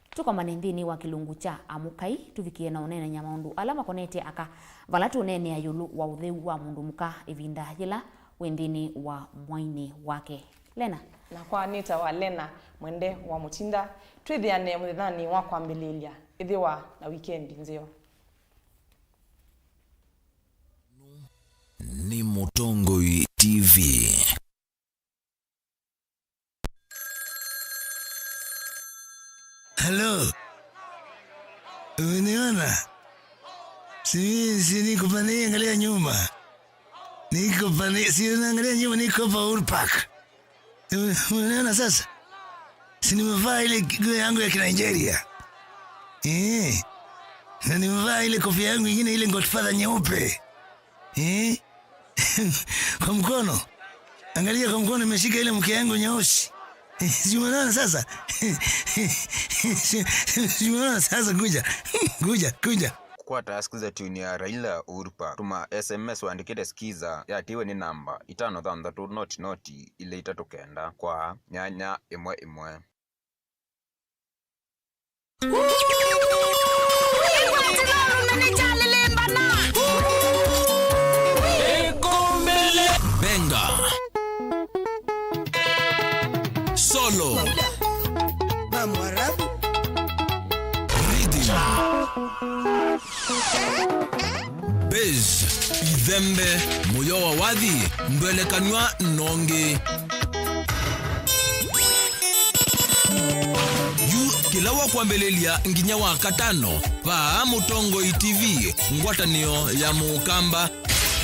tuko manendini wa kilungu cha amukai tuvikie na unene nya maundu alama konete aka valatu unene ya yulu wa utheu wa mundu muka ivinda jila wendini wa mwaini wake. Lena na kwa neta wa Lena mwende wa mutinda twithiane muthithani wa kwambililia ithiwa na weekend nzio. Ni Mutongoi TV. Hello. Uniona? Si niko pale angalia nyuma. Niko pale si unaangalia nyuma niko pa Uhuru Park. Uniona sasa? Si nimevaa ile nguo yangu ya Nigeria. Na nimevaa ile kofia yangu nyingine ile Godfather nyeupe. Kwa mkono. Angalia kwa mkono nimeshika ile mke yangu nyeusi. Si unaona sasa? Si unaona sasa kuja. Kwa task za tuni ya Raila Uhuru Park. Tuma SMS waandikite skiza ya tiwe ni namba 533 ile itatokenda kwa nyanya imwe. Benga Solo Rhythm Bez Idhembe Moyo wa wadhi Mbelekanwa nonge Kilawa kwa mbelelia nginya wa katano pa Mutongoi TV ngwatanio ya mukamba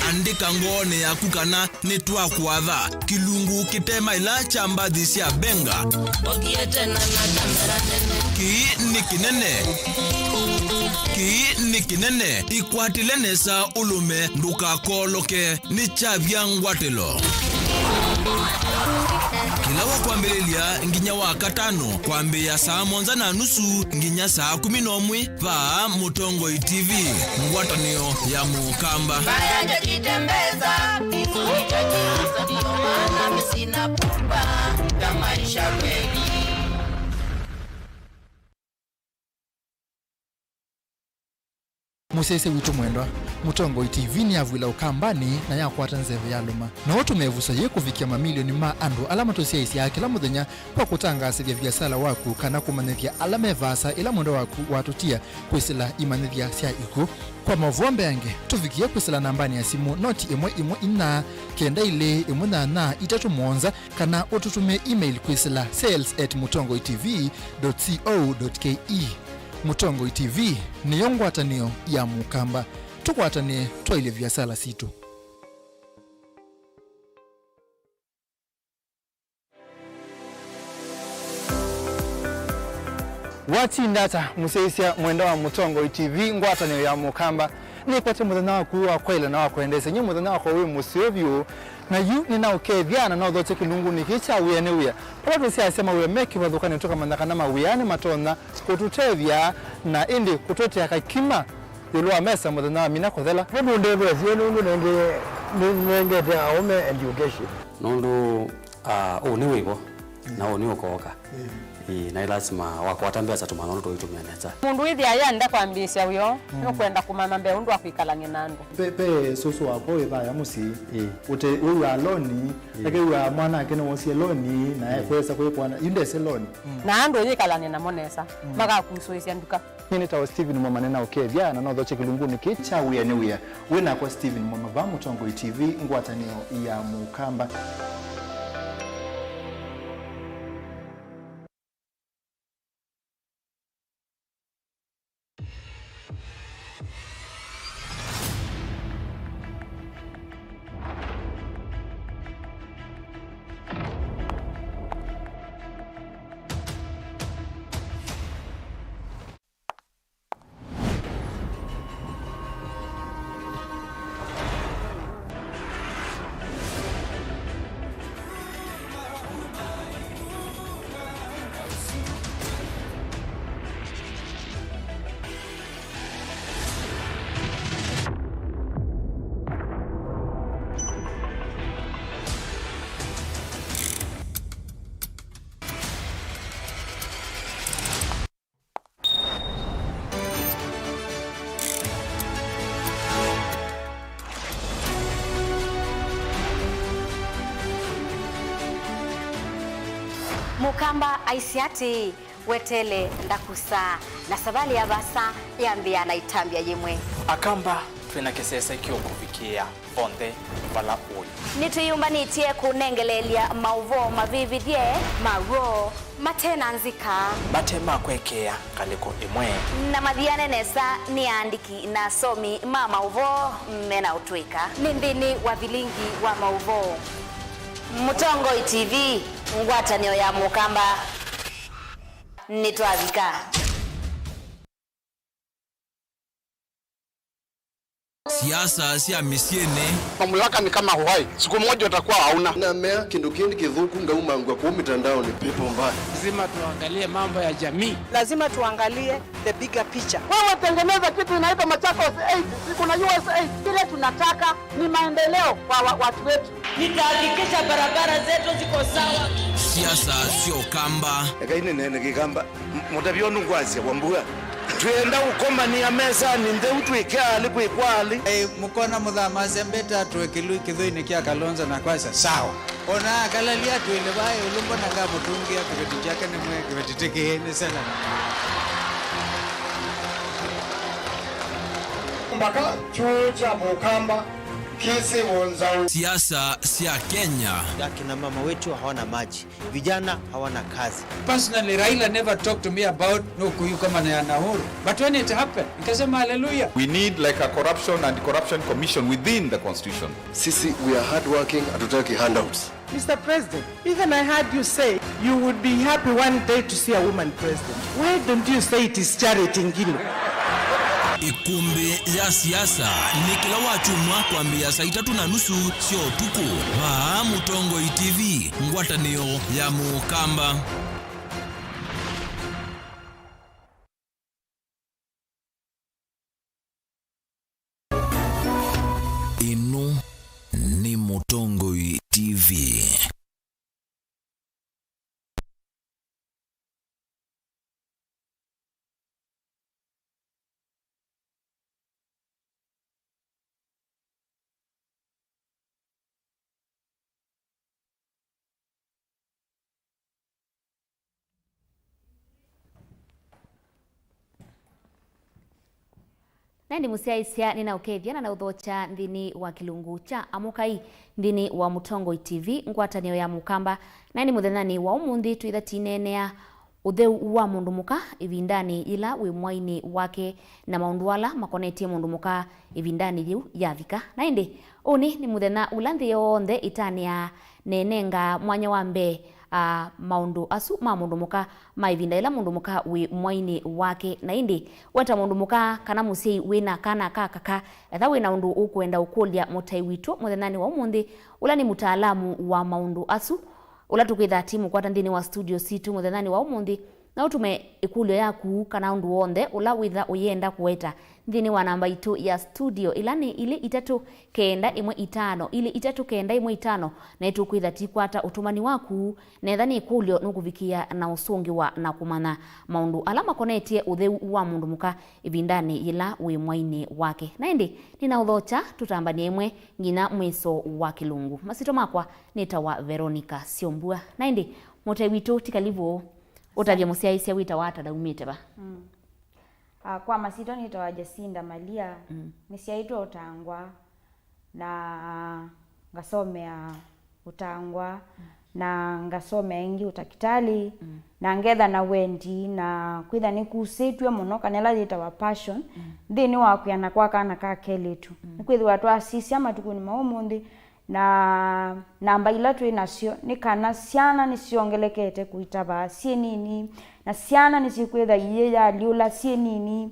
andika ngone ya kukana netwa kuadha kilungu kitema ila chamba disia benga ki ni kinene ikwatile sa ulume nduka koloke ni chavya ngwatelo Kilawa kwa mbelelia nginya wa katano kwa mbe ya saa 1:30 nginya saa 11 pa Mutongoi TV ngwatanio ya mukamba Baya jitembeza Isu ichajiza Dio maana misina pupa Ya maisha kweli Musese witu mwendwa Mutongoi TV ni avwila ukambani na yakwata nzeve ya luma na watu mevusa ye kufikia mamilioni ma andu alama tosiaisi ya kila muthenya kwa kutangasithia biasala waku kana kumanithia alama evasa ila mwendo waku watutia kwisila imanithia sia iku kwa Mauvoo mbeange tufikie kwisila nambani ya simu noti imwe ina kenda ile na 3 kana ututume email kwisila sales@mutongoitv.co.ke. Mutongoi TV ni yongwatanio ya mukamba tukwatanie twaile biasala situ. Wati ndata museisia mwenda wa Mutongoi TV ngwatanio ya mukamba ni kwate muthenya waku wa kwaila na wakwendese nyi muthenya wako wi musiovyo na yu ni na ukethiana na uthote kilungu ni kicha wiyane wiya pato sia sema we meki wathukane toka mandakana mawiyane matona kututethia na indi kutotea kakima yulwa mesa muthenya mina kothela mundu ndebe sio nungu nenge aume education Nondo ni wibo na ni ukoka. Na lazima wakwata mbeza tumanono tuitumia neza. Mundu ithi ayanda kwambisha uyo no kwenda kumama mbe undu akwikala nginando. Pepe soso wako ibaya musi ute uwa loni ake uwa mwana ake no wosie loni na kwesa kwekwana inde se loni. Na ando yikala nina monesa maga kusuisia nduka. Mimi tawa Steven Mama nena okevya na no dhoche kilunguni kicha uya ni uya. Wena kwa Steven Mama va Mutongo TV ngwatanio ya Mukamba. Mukamba aisiati wetele ndakusa na sabali ya basa yambia na itambia yemwe akamba twina kesesa ikiokufikia bonde vala oi nituyumbanitie kunengelelia Mauvoo mavivithie maro matena nzika matema kwekea kaliko imwe na mathiane nesa ni andiki na somi ma Mauvoo mena utwika nindini wa Vilingi wa Mauvoo Mutongo TV ngwatanio ya Mukamba nitwavika. Siasa sia misiene mamlaka ni kama uhai, siku moja utakuwa hauna na mea kindu kindi kithuku ngaumangwa kwa mitandao ni pepo mbaya. Lazima tuangalie mambo ya jamii, lazima tuangalie the bigger picture. Wewe tengeneza kitu inaitwa Machakos 8 siku na USA. Kile tunataka ni maendeleo kwa watu wetu. Nitahakikisha barabara zetu ziko sawa. Siasa sio kamba ekaine nene kigamba mutabionu ngwasia kwambua twenda ukoma ni ameza ni ndeu twikali kwikwali mukona muthama sembeta twekilu kithuini kia Kalonzo na kwasa sawa ona kalalia twile bae ulumbo na nga mutungia kibeti chake ni mwe kibeti tekene sana mpaka chuo cha Mukamba kisi wonzau. Siasa sia Kenya. Akina mama wetu hawana maji, vijana hawana kazi. Personally, Raila never talked to me about no kuyu kama na Nahuru. But when it happened, nikasema hallelujah. We need like a corruption and corruption commission within the constitution. Sisi, we are hardworking, hatutaki handouts. Mr. President, even I heard you say you would be happy one day to see a woman president. Why don't you say it is charity ngilo? Ikumbi ya siasa ni kila wachumwa kuambia saa 3:30 sio tuko wa Mutongo TV ngwatanio ya Mukamba. Inu ni Mutongo TV. Nandi musiaisia nina ukethia na uthocha ndini wa kilungu cha amukai ndini wa Mutongo TV ngwatanio ya Mukamba na ni muthenani wa umundi twithatinenea utheu wa mundu muka ivindani ila wi mwaini wake na maundu ala makonetie mundu muka ivindani liu yathika na indi uni ni muthena ulanthi yonthe itania nenenga mwanya wa mbe maundu asu ma mundu muka maivinda ila mundu muka wi mwaini wake na indi weta mundu muka kana musei wina kana kaka etha wina undu ukwenda ukulia mutai witu muthenani wa umundi ula ni mutaalamu wa maundu asu ula tukwitha timu kwata ndini wa studio situ muthenani wa umundi na utume ikulio yaku kana undu wonde ula witha uyenda kuweta nthini wa namba itu ya studio ilani ili 3-9-1-5 ili 3-9-1-5 na itukwitha tikwata utumani waku netha ni ikulio nukuvikia na usungi wa na kumana maundu alama konetie utheu wa mundu muka ivindani ila wi mwaini wake na indi nina uthocha tutambanie imwe ngina mwiso wa kilungu masito makwa nitawa Veronica Siombua na indi mote witu tikalivo utavya musiaisia wita wata daumite ba kwa masito nitawa Jacinda Malia nisiaitwa utangwa na ngasomea utangwa na ngasomea ingi utakitali na ngetha na wendi na kwitha nikusitwe muno kanela yitawa passion thini wakuyana kwa kana ka kelitu nikwithwa twasisia matuku ni maumundi na namba ila twi nacio ni kana ciana niciongelekete kuitaba cienini na ciana nicikwitha iye ya liula cienini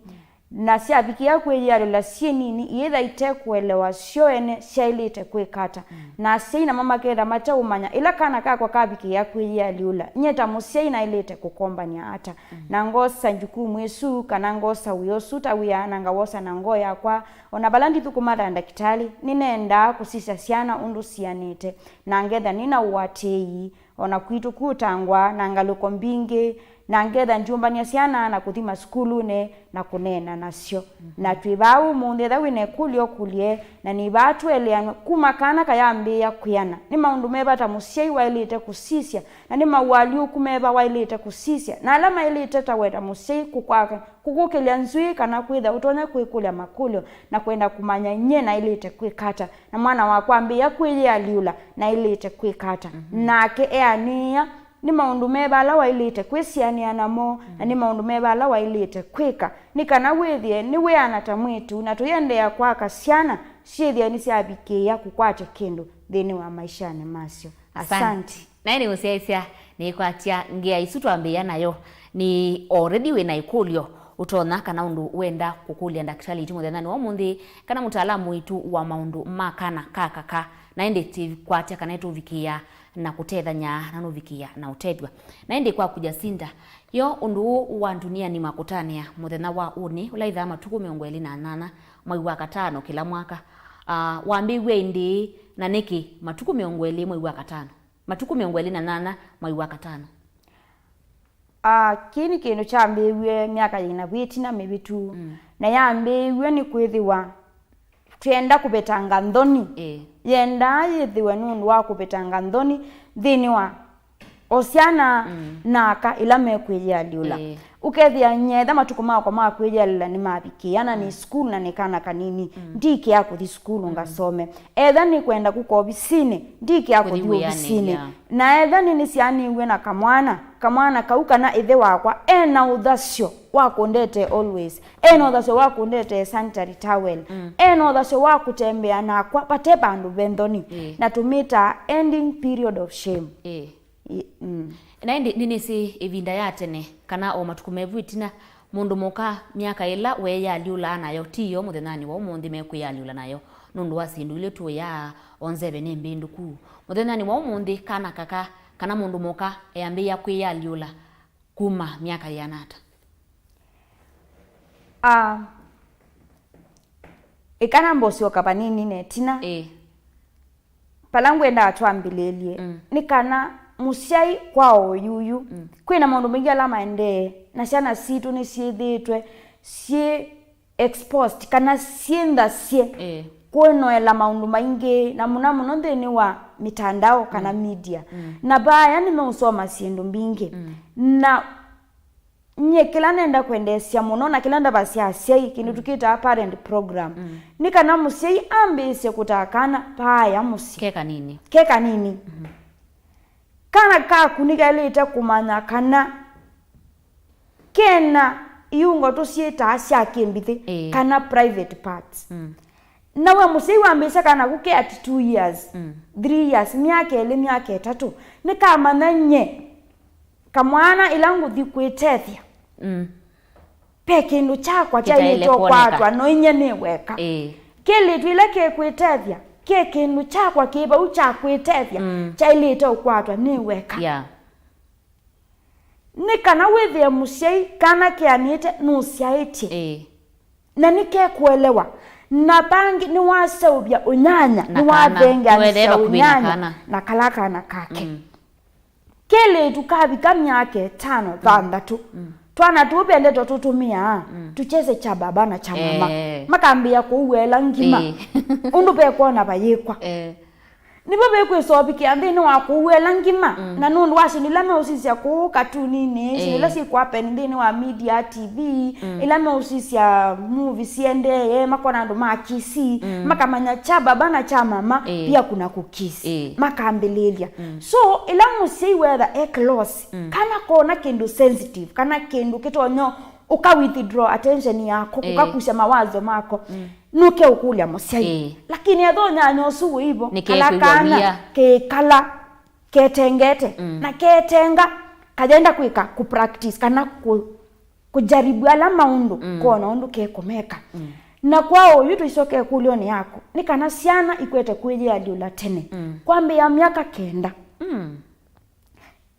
na ciabikia kwiyarula la cienini iitha itekuelewa cioene ciailite kwikata na ciina mama kenda macha umanya ila kana kakwa kabikia kwiyarula nyeta musiaina ilite kukombania ata na ngosa njukumu Yesu kana ngosa uyosu tawia na ngawosa na ngoya kwa ona balandi tukumara ndakitali ninenda kusisa ciana undu cianite na ngetha nina uwatei ona kwitu kutangwa na ngaluko mbingi na ngetha njumbania ciana na kuthima skulune na kunena nacio na twibau munde tha wine kulio kulie na ni batu elianwa kuma kana kayambia kuyana ni maundu mebata musiai wailite kusisia na ni mawaliu kumeba wailite kusisia na alama ilite taweta musiai kukwaka kukukelia nzui kana kwitha utonya kwikulia makulio na kwenda kumanya nye na ilite kwikata na mwana wakwambia kwilia liula na ilite kwikata nake eania ni maundu mebala wailite kwisiania namo na ni maundu mebala wailite kwika ni kana withie ni we anatamwitu na tuyendea kwaka ciana ciithia ni ciabikia kukwate kindu thini wa maisha ni masio asante na ni musiaisia ni kwatia ngia isu twambia nayo ni already we na ikulio utona kana undu wenda kukulia ndakitali iti muthenya ni wa munthi kana mutaalamu witu wa maundu makana kakaka na indi TV kwatia kana etuvikia na kutethanya na nuvikia na utedwa na indi kwa kujasinda yo undu wa dunia ni makutania muthenya wa uni ulaitha matuku 28 mwezi wa 5 kila mwaka waambiwe indi na niki matuku 20 mwezi wa 5 matuku 28 mwezi wa 5 kini kinu chambiwe miaka ina witina mibitu na yambiwe ni kwithiwa twenda kubetanga nthoni yenda yithiwe nundu wa kubetanga nthoni thini wa osiana naka ila mekwija liula ukethia nyetha matuku makwa makwija lila ni mabikiana ni school na ni kana kanini ndiki ya kuthi school ngasome etha ni kwenda kukobisini ndiki ya kuthi obisini na etha ni cianiwe na kamwana kauka na ithe wakwa ena uthacio wakundete always ena uthacio wakundete sanitary towel ena uthacio wakutembea nakwa pate bandu benthoni na tumita ending period of shame na indi nini si ivinda ya tene kana o matukumevu itina mundu muka miaka ila we ya liula nayo tiyo muthethani wa umundi mekwiya liula nayo nundu wa sindu ile tu ya onzebe ni mbindu ku muthethani wa umundi kana kaka kana mundu muka yambia kwiya liula kuma miaka ya nata ikana mbosio kapanini netina palangwenda atwambilelie nikana musiai kwao yuyu kwina maundu mengi ala maende na ciana situ ni ciithitwe ci exposed kana cienda cie kuonoela maundu maingi na muno nthini wa mitandao kana media na baya ni meusoma ciendu mbingi na nye kila nenda kuendesia muno na kila ndaba ciaciai kindu tukita parent program ni kana musiai ambise kutakana baya musi keka nini kana kakunika ilite kumanya kana kena iungo tusieta asia kimbithi kana private parts nawe musei wambisa kana kuke at 2 years 3 years miaka ile miaka 3 nikamanya nye kamwana ilangu thikwitethia pekindu chakwa chaito kwatwa no inye ni weka kile twile kekwitethia kindu chakwa kiba uchakwitethia chailite ukwatwa ni weka ni kana withie musiai kana kianite nusiaiti na nike kuelewa na bangi ni waseubia unyanya ni wabenga unyanya na kalaka na kake kele tukabika myake 5 3 twana tupende tutumia tucheze cha baba na cha mama makambia kuwela ngima undupe kuona bayekwa nibo bekwesobiki andini wakuwela ngima na nundu wasinilame usisia ku katuni ni sinila si kwa pendini wa media TV ilame usisia movie siende makona ndo makisi makamanya cha baba na cha mama pia kuna kukisi makambilelia so ilamu si whether a close kana kona kindu sensitive kana kindu kitonyo uka withdraw attention yako ukakusha mawazo mako nuke ukulia musiai lakini adhonya nyosu hivyo kalakana ke kala ketengete na ketenga kajenda kuika ku practice kana kujaribu ala maundu kuona undu ke komeka na kwao yuto isoke kulioni yako nikana siana ikwete kweje aliula tene kwambe ya miaka 9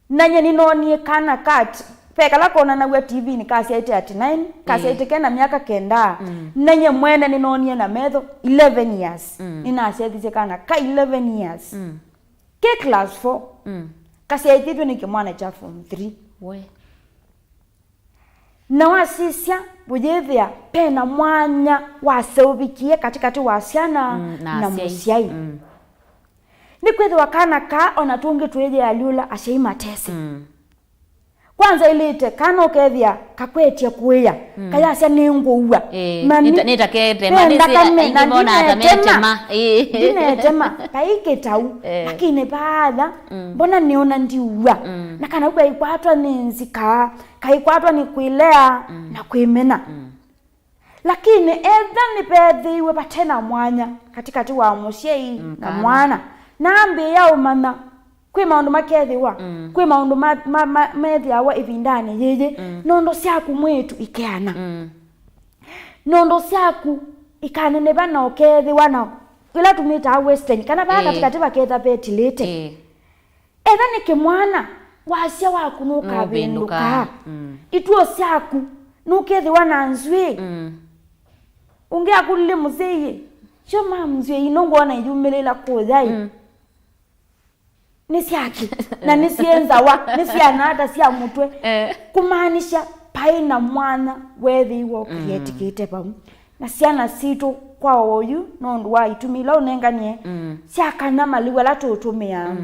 nanye ninonie kana kat pekala kona na we TV ni kasi 89 kasi 89 miaka 9 nanye mwene ninonie na medho 11 years nina asiethize kana ka 11 years ke class 4 kasi 82 ni kimwana cha form 3 we na wasisia bujethia pena mwanya waseubikie katikati wasiana na musiai ni kwethwa kana ka ona tungi tweje aliula asheima tese kwanza ilite kana ukethia kakwetia kuya kaya cia ninguwa mani nitakete mani cia ingibona atametema dinetema paike tau lakini baada mbona niona ndiuwa na kana kwa ikwatwa ninzika kaikwatwa ni kuilea na kuimena lakini edha ni pedhiwe patena mwanya katikati wa musiai na mwana nambe yao mana kwe maundu makethiwa kwe maundu methiawa ivindani yeye nondo siaku mwetu ikeana nondo siaku ikanene bana okethiwa na ila tumita western kana ba katikati baketha betilete etha ni kimwana wasia waku nuka binduka ituo siaku nukethiwa na nzwi unge akulile muzeye shoma mzwe inongona yumelela kodai nisiaki na nisienza wa nisiana hata sia mutwe kumaanisha paina mwana wethi wo create kitepa na siana situ kwa oyu nondu wa itumila unenganie siakana maliwe la tutumia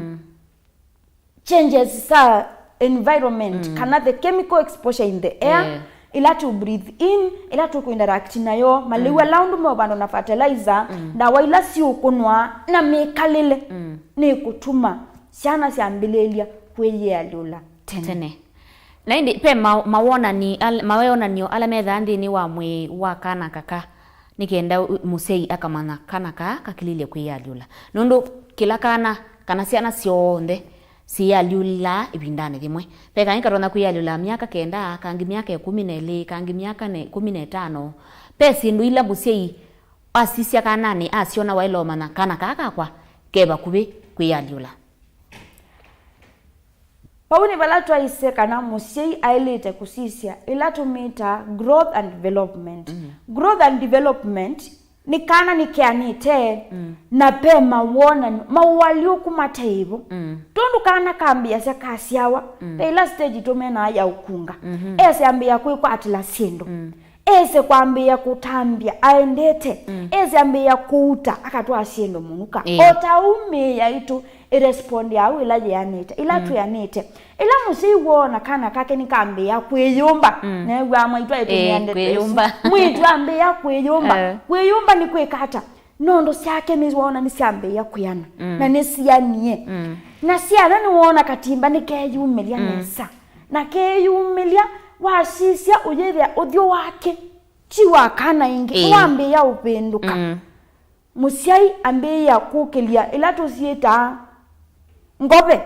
changes sa environment kana the chemical exposure in the air ila to breathe in ila to interact nayo maliwe laundu mobando na fertilizer na waila si ukunwa na mekalile ni kutuma siana siambilelia kweye alula tene na indi pe mawona ni mawona nio ala metha ndini wa mwe wa kana kaka nikenda musei akamana kana kaka kilile kweye alula nondo kila kana siana sionde si alula ibindane thimwe peka nkarona kweye alula miaka 9 kangi miaka 12 kangi miaka 15 pesi ndu ila musei asisia kanani asiona wailo mana kana kaka kwa keba kubi kweye alula pauni bala twaise kana musiai ailete kusisia ila tumita growth and development growth and development ni kana ni kianite na pema wona mawalio kumataibo tondu kana kambia sia kasiawa ila stage tumena ya ukunga ese ambia kwa atila sindo ese kwambia kutambia aendete ese ambia kuuta akatwa sindo munuka otaume ya itu irresponde au ila yanete ila tu yanete ila musi wona kana kake ni kambia kweyumba na gwa mwaitwa etumiande kweyumba mwitu ambia kweyumba ni kwekata nondo siake ni wona ni siambia kuyana na nisianie na siana ni wona katimba ni keyumelia nesa na keyumelia wasisia ujethia uthio wake chiwa kana ingi wambia upenduka musiai ambia kukelia ila tusieta ngobe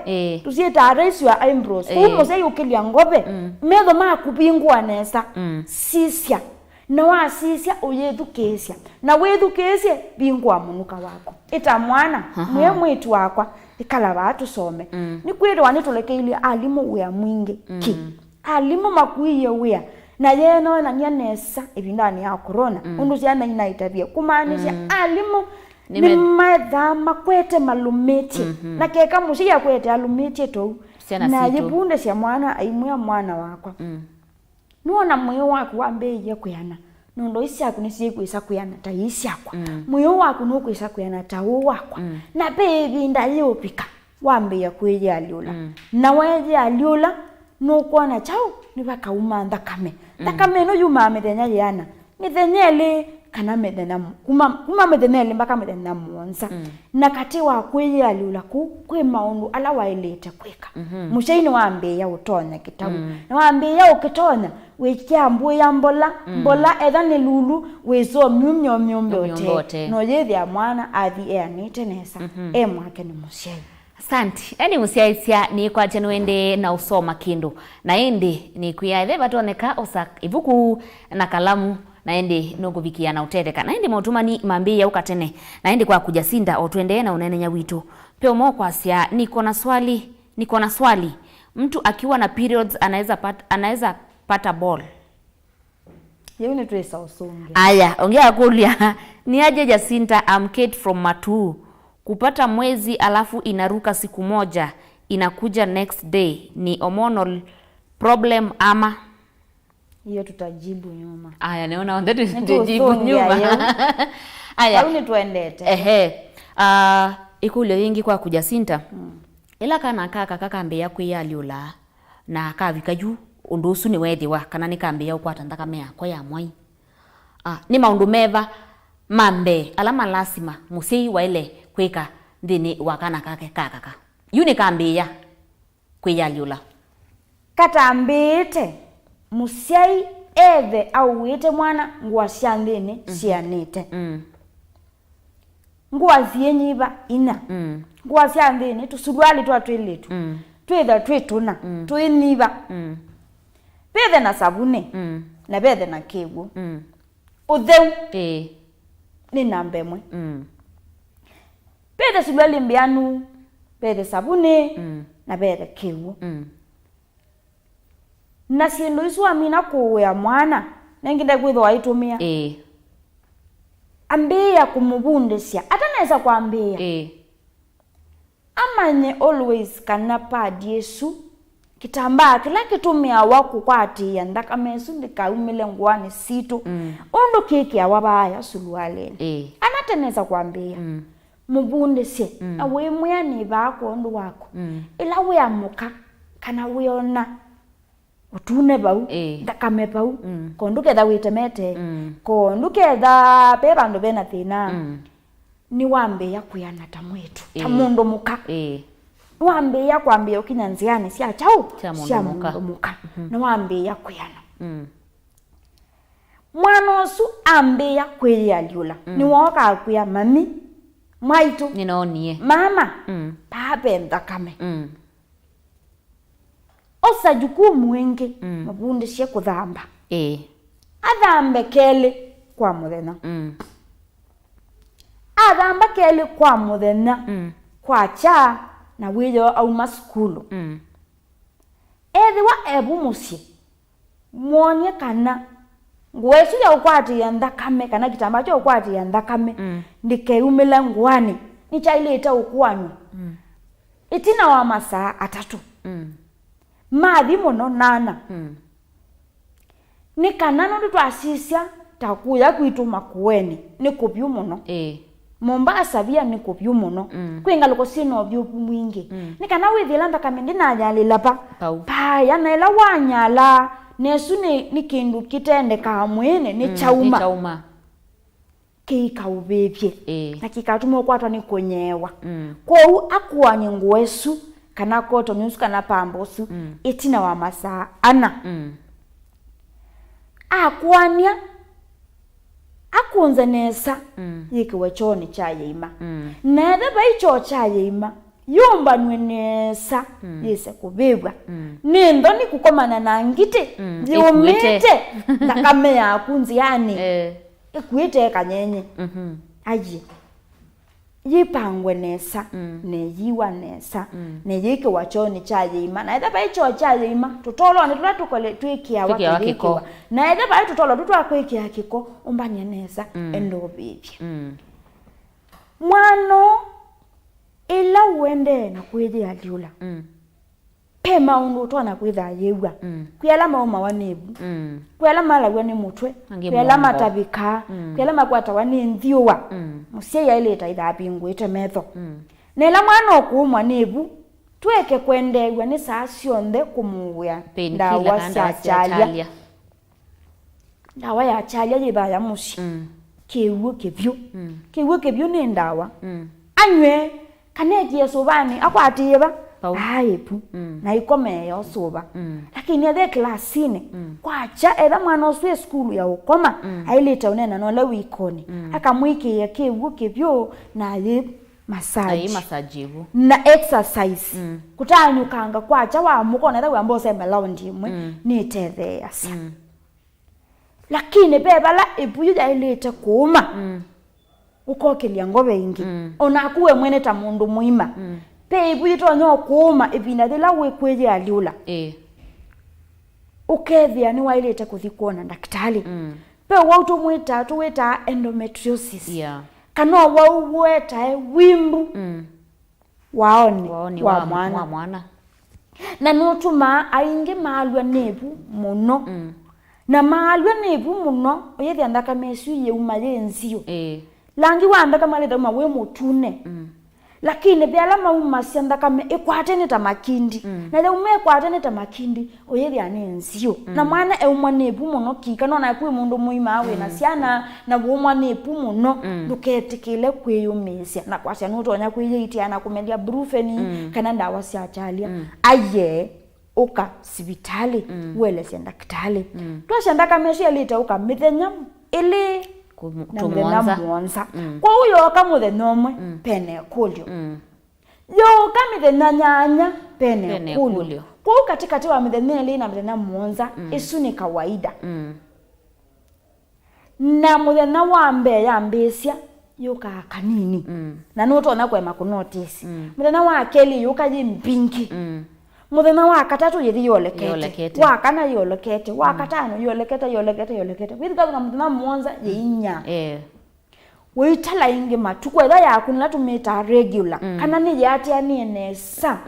tusieta raise your eyebrows musiai ukelia ngobe medho makupingwa nesa sisia na wasisia uyethukesia na wethukesie bingwa munuka wako ita mwana mwe mwitu wakwa ikala watu some ni kwirwa nitulekeile alimu uya mwingi ki alimu makuiye wia na yeno na nyanesa ibindani ya corona undu ciana inaitabia kumaanisha alimu ni madhama kwete malumiti na keka musia kwete alumiti to na yibunde cia mwana aimwe mwana wakwa nuona moyo wako wambeye kuyana nondo isi yaku nisikwisa kuyana ta isi yakwa moyo wako nukwisa kuyana ta wakwa na bebi ndayopika wambeye kweje aliula na weje aliula nukuona chao nibaka umanda kame no yuma medenya yana medenyele kana medena kuma medenyele mbaka medena muonza na kati wa kweje aliula kwe maundu ala wailete kweka mushaini wambe ya utonya kitabu na wambe ya ukitonya wekyambu ya mbola edane lulu wezo myombe no yethi ya mwana athi anite nesa mwake ni mushaini. Asante. Eni musiaisia ni kwa januende na usoma kindu. Na ende ni kuyaithe batoneka osa ivuku na kalamu na ende nogo vikia na utereka. Na ende mautumani mambi ya ukatene. Na ende kwa kujasinda otuende na unene nyawitu. Peo mo kwa sia niko na swali. Mtu akiwa na periods anaweza pata ball. Yuni tuwesa usonge. Aya, ongea kulia. Ni aje Jacinta, I'm Kate from Mauvoo. Kupata mwezi alafu inaruka siku moja, inakuja next day, ni hormonal problem ama? Hiyo tutajibu nyuma. Aya, naona ndio tutajibu nyuma. Aya. Hauni tuendete. Ikule wingi kwa kujasinta. Ila kana kaka ambe yako ya aliula na kavika juu undusu ni wedhiwa kana nikambe ya ukwata ndaka mea kwa ya mwai. Ni maundu meva mambe alama lasima musei waile kweka ndini wakana kake kaka yuni kambiya kwiyaliula katambite musei eve au wite mwana ngwasya ndini sianite ngwazienyiba ina ngwasya ndini tusulwali twatwilitu twitha twituna twiniba bethe na sabuni na bethe na kiwu utheu ni nambe mwe bethe sulwali mbianu bethe sabuni na bethe kiwu na sindu isu amina kuya mwana nenginde kwitho waitumia ambia kumubundisya ata neza kwambia amanye always kana pad Yesu kitambaa kila kitumia waku kwati ya ndaka mesu ndikaumile ngwani situ undu kiki awabaya sulwaleni anateneza kwambia mubundisye awe mwani bako ndu wako ila we amuka kana wiona utune bau ndakame bau konduke da witemete konduke da bebandu bena thina ni wambe ya kuyana tamwetu tamundu muka wambe ya kwambia ukinyanziane sia chau sia mundu muka na wambe ya kuyana mwana osu ambe ya kwiyaliula ni woka akuya mami maitu ninonie mama pape ndakame osa jukumu wengi mabundisye kuthamba athambe kele kwa muthenya athamba kele kwa muthenya kwa cha na wiyo au maskulu ethiwa ebu musye mwonie kana ngwesu ya ukwati ya ndakame kana kitamba cha ukwati ya ndakame ndikeumila ngwani ni chaileta ukwanywa itina wa masaa 3 mathi muno nana ni kana no twasisya takuya kwituma kuweni ni kupyu muno Mombasa via ni kupyu muno kwinga loko sino byupu mwingi ni kana withila ndakame ndina nyalila pa ya na ila wanyala nesu ni kindu kitendeka mwene ni chauma kika ubebye na kikatuma kwatwa ni kunyewa kwa akuanye ngwesu kana koto nusu kana pambosu itina wa masaa 4 akwania akunze nesa yikiwe choni cha yeima nethe baicho cha yeima yumba nwenesa yese kubibwa nindo ni kukomana na ngite yumite ndakame ya kunzi yani ikuite kanyenye aji yipangwe nesa neyiwa nesa neyike wachoni chaje ima na ida baicho chaje ima tutolo ne tutukole twikia wakiko na ida bai tutolo tutwakwikia kiko umbanya nesa endo bibi mwano ila uende na kwije aliula pema undu twana kwitha yewa kwela mauma wanebu kwela mala wani mutwe kwela matabika kwela makwata wani nthiwa musie ya ile taitha bingwite metho nela mwana okumwa nebu tweke kwendegwa ni saa cionthe kumuya ndawa cia chalia ndawa ya chalia yiba ya muci kiwu kivyu ni ndawa anywe kanekie subani akwatiba aipu na ikomeyo suba lakini athe klasini kwacha etha mwana oswe skulu ya ukoma aileta unena no la wikoni akamwikia kiwu kivyo na massage na exercise kutanyukanga kwacha wa mukona etha wambo semba laundi imwe ni tetheasa lakini bebala ipuyu aileta kuma ukokelia ngobe ingi onakuwe mwene ta mundu muima pe ipuyu tonyo kuma ibina thila wekweje aliula ukethia ni waileta kuthikuona daktari pe wauto mwita tu weta endometriosis kano wauweta wimbu waoni wa mwana na notuma ainge maalwa nebu muno na maalwa nebu muno oyethia ndaka mesu ye umayenziyo langi wanda kama leta mawe mutune lakini byala mauma sianda kama ekwatene tamakindi na le ume kwatene tamakindi oyethia nenzio na mwana eumwanebu muno kika nona kwi mundu muima awe na siana na bumwanebu muno duketikile kwiyumisia na kwasya nutonya kwiyitiana kumelia brufeni kana ndawa cia chalia aye uka sibitali wele senda kitali twashanda kameshi elita uka mithenya ili tumuonza kwa huyo kamuthe nomwe pene kulyo yo kamithenya nyanya pene kulyo kwa katikati wa mithenya ile na mithenya muonza isu ni kawaida na muthenya wa mbe ya mbesya yuka kanini na nutona kwa makunotisi muthenya wa keli yuka jimpinki muthenya wa katatu yithi yolekete wa kana yolekete wa katano yolekete withika na muthenya muonza yinya witala inge matuko etha yaku nila tumita regular kana ni yati ani nesa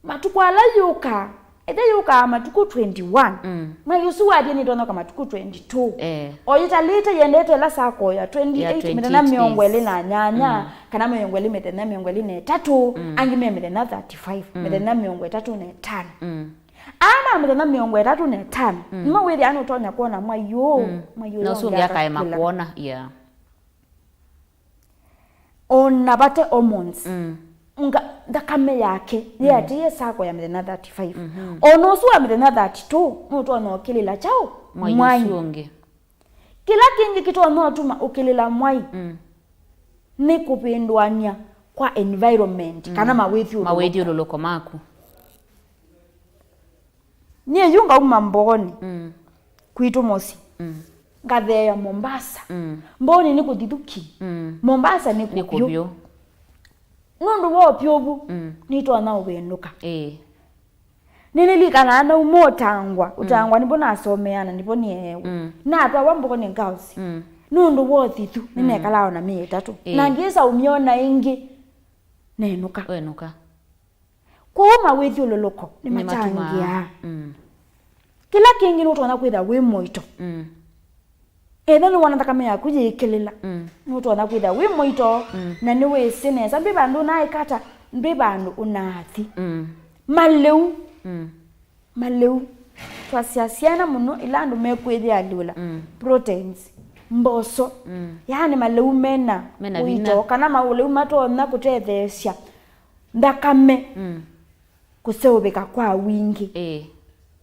matuko ala yuka etha yuka matuko 21 na yusu wadi ni tona kama matuko 22 oyitalita yendete la sako ya 28 mithenya miongweli na nyanya kana miongweli mithenya miongweli ne 3 angi mithenya 35 mithenya miongweli 3 ne 5 ama mithenya miongweli 3 ne 5 nimo withi ani utonya kuona mwayo no sungia kaema kuona ona bate hormones nga ndakame yake yati yesako ya mithenya 35 ono suwa mithenya 32 mutu ono kilila chao mwai kila kingi kitu ono tuma ukilila mwai ni kupindwania kwa environment kana mawethi uloloko maku ni yunga umamboni kwitu mosi ngatheya Mombasa mboni ni kuthithuki Mombasa ni kupyo nundu wo pyobu nitwa na ubenuka nililikana na umotangwa utangwa nipo nasomeana nipo niewe na atwa wamboko ni ngausi nundu wo thithu ninekalao na 3 na ngisa umiona ingi nenuka kwa mawethi uloloko ni machangia kila kingi nutona kwitha wi moito etha ni wana takame yaku yikilela nutona kwitha wi moito na ni wisine sabi bandu na ikata mbi bandu unathi maleu twasiasiana muno ilandu mekwithia alula proteins mboso yani maleu mena wito kana maleu matona kutethecia ndakame kuseubika kwa wingi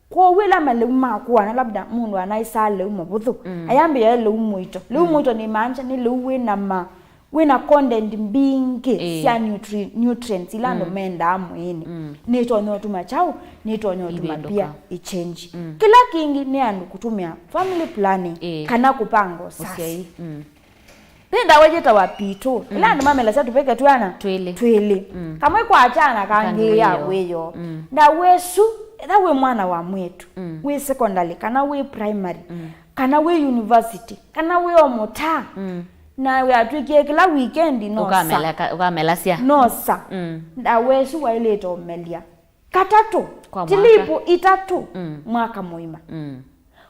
kwa wila maleu makuwa na labda mundu anaisa leu mabuthu ayambi ya leu mwito ni mancha ni leu wina content mbingi cia nutrients ilando menda amwini nito nyotuma chao nito nyotuma pia ichange kila kingi ni andu kutumia family planning kana kupango sasa penda wajeta wapito ila ndo mama lasa tupeke tuana twili kamwe kwa achana kangia weyo na wesu we mwana wa mwetu we secondary kana we primary kana we university kana we omota na we atwikie kila weekend ukamelasia nosa na wesu wa ile to melia katatu tilipo itatu mwaka muima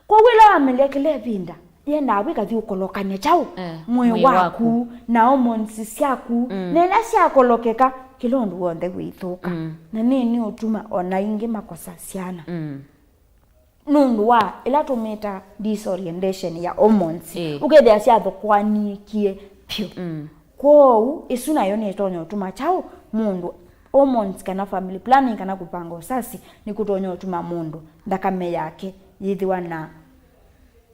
kwa wila amelia kile vinda ye nawe kathi ukolokanya chao mwe waku na hormones siaku nena siakolokeka kilondu wonde withuka na nini utuma ona ingi makosa siana nundu wa ila tumeta disorientation ya hormones ukethia cia thokwanikie pio kwou isuna yone itonyo utuma chao mundu hormones kana family planning kana kupanga usasi ni kutonyo utuma mundu ndakame yake yithiwa na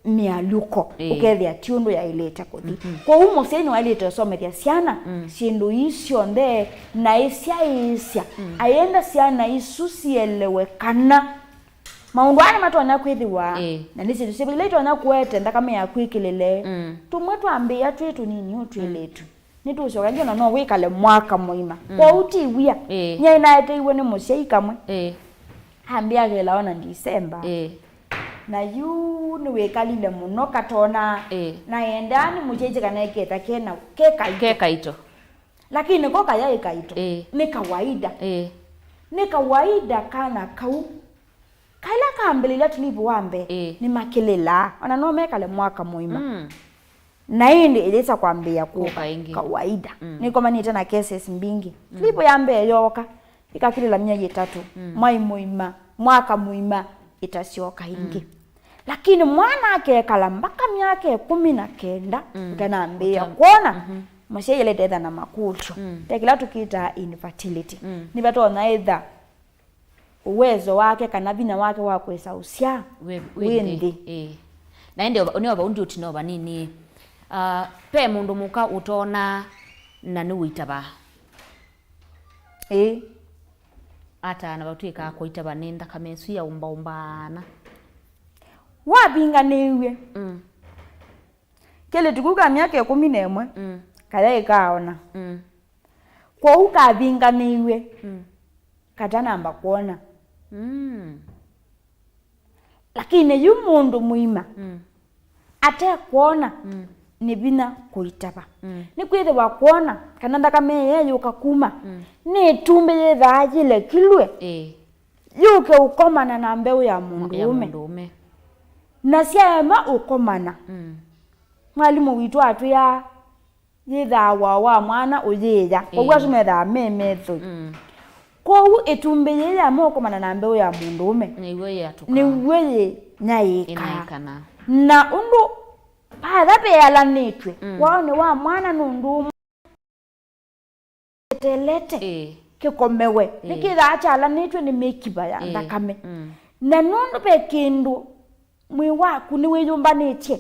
mialuko ukethia tiundu ya ileta kuthi kwa umo seni waleta somethia siana sindu isio nde na isya ayenda siana isusielewe kana maundu ani matona kwithiwa na nisi tusibile na kuete ndakame ya kwikilele tumwe twambia twitu nini utwiletu nitushoka ngena no wikale mwaka muima kwa utiwia nya inaeteiwe ni mushei kamwe hambia gela ona December na yu ni wekalile muno katona na endani mujeje kana eketa kena kekaito lakini koka ya ekaito ni kawaida ni kawaida kana kau kaila kambelila tulivu wambe ni makelela ona no mekale mwaka muima na hindi ilisa kwambia kuka kawaida niko manita na cases mbingi tulivu yambe yoka ikakilela miezi 3 mwai muima mwaka muima itasioka ingi lakini mwana akekala mpaka miaka 19 utanaambia kuona masheyele tetha na makulcho tekila tukita infertility ni batona either uwezo wake kana vina wake wa kwesa usia wendi na ndio unioba undi utinoba nini pe mundu muka utona na ni uitaba ata na batwika ko itaba nenda kamesu ya umbaumbana wabinganiwe kele tukuka miaka 11 kale ikaona kwa ukabinganiwe kata namba kuona lakini yu mundu muima ate kuona ni bina kuitaba ni kwithe wa kuona kana ndakame ye yukakuma ni tumbe ye thajile kilwe yuke ukomana na mbeu ya mundu ume na siama ukomana mwalimu witu atu ya yitha wa mwana uyeya kwa sumetha memetho kwa etumbe ye ya ukomana na mbeu ya mundu ume ni weye nyaika na undu patha pealanitwe waone wa mwana nundu telete kikomewe nikitha achalanitwe ni mekiba ya ndakame na nundu pe kindu mwi waku ni wiyumbanitie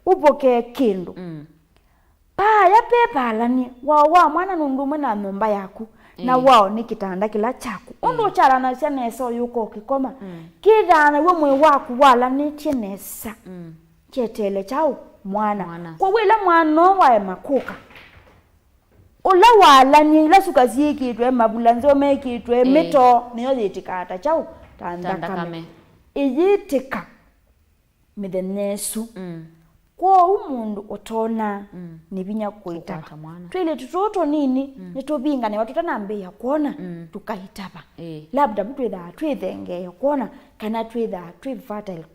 upoke kindu paya pepalani wa mwana nundu mwana nyumba yaku na wao ni kitanda kila chaku undu charana cia nesa yuko kikoma kithana we mwi waku wala nitie nesa chetele chao mwana kwa wila mwana wa makuka ula wala ni ila sukazi kitwe mabulanzo mekitwe mito niyo yitikata chao tandakame iyitika mithenesu kwa umundu utona nibinya kuita twile tutoto nini nitubinga ne watu tanambia kuona tukahitaba labda mtu ida twithenge kuona kana twitha fertile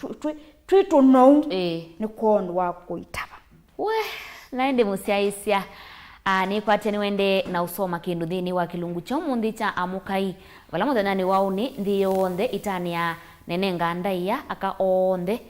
twitu no ni kuona wa kuitaba we naende musiaisia ni kwateni wende na usoma kindu thini wa kilungu cha umundi cha amukai wala muthanani wauni ndiyo onthe itania nenenga ndaia aka onthe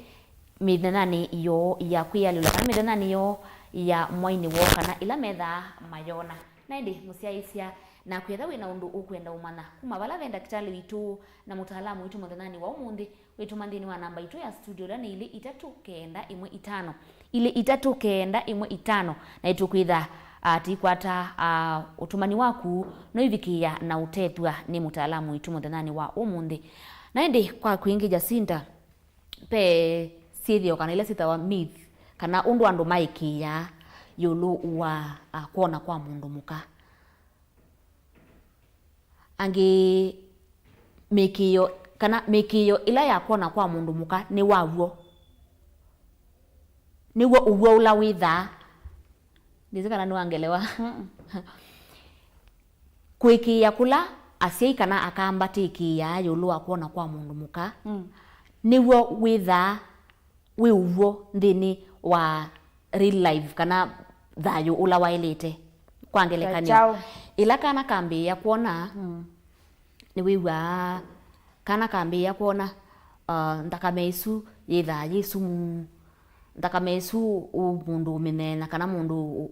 mithanani yo ya kwiyalula kana mithanani yo ya mwaini wo kana ila metha mayona naindi musiaisia na kwetha wina undu ukwenda umana kuma bala venda kitali witu na mutaalamu witu muthanani wa umundi witu mandini wa namba itu ya studio la ni ili 39115 ili 39115 na itu kwitha atikwata utumani waku no ivikia na utethwa ni mutaalamu witu muthanani wa umundi naindi kwa kuingi Jacinta pe sithio kana ile sitawa myth kana undu andu maikia yulu wa kuona kwa mundu muka angi mikio ila ya kuona kwa mundu muka ni wawo niwo uwo ula witha ndizikana niwangelewa kwikia kula asiai kana akambatikia yulu wa kuona kwa mundu muka niwo witha wi uwo ndini wa real life kana thayu ula wailite kwangelekanio ila kana kambi ya kuona ni wiwa kana kambi ya kuona ndakameisu yitha Yesu ndakameisu mundu minena kana mundu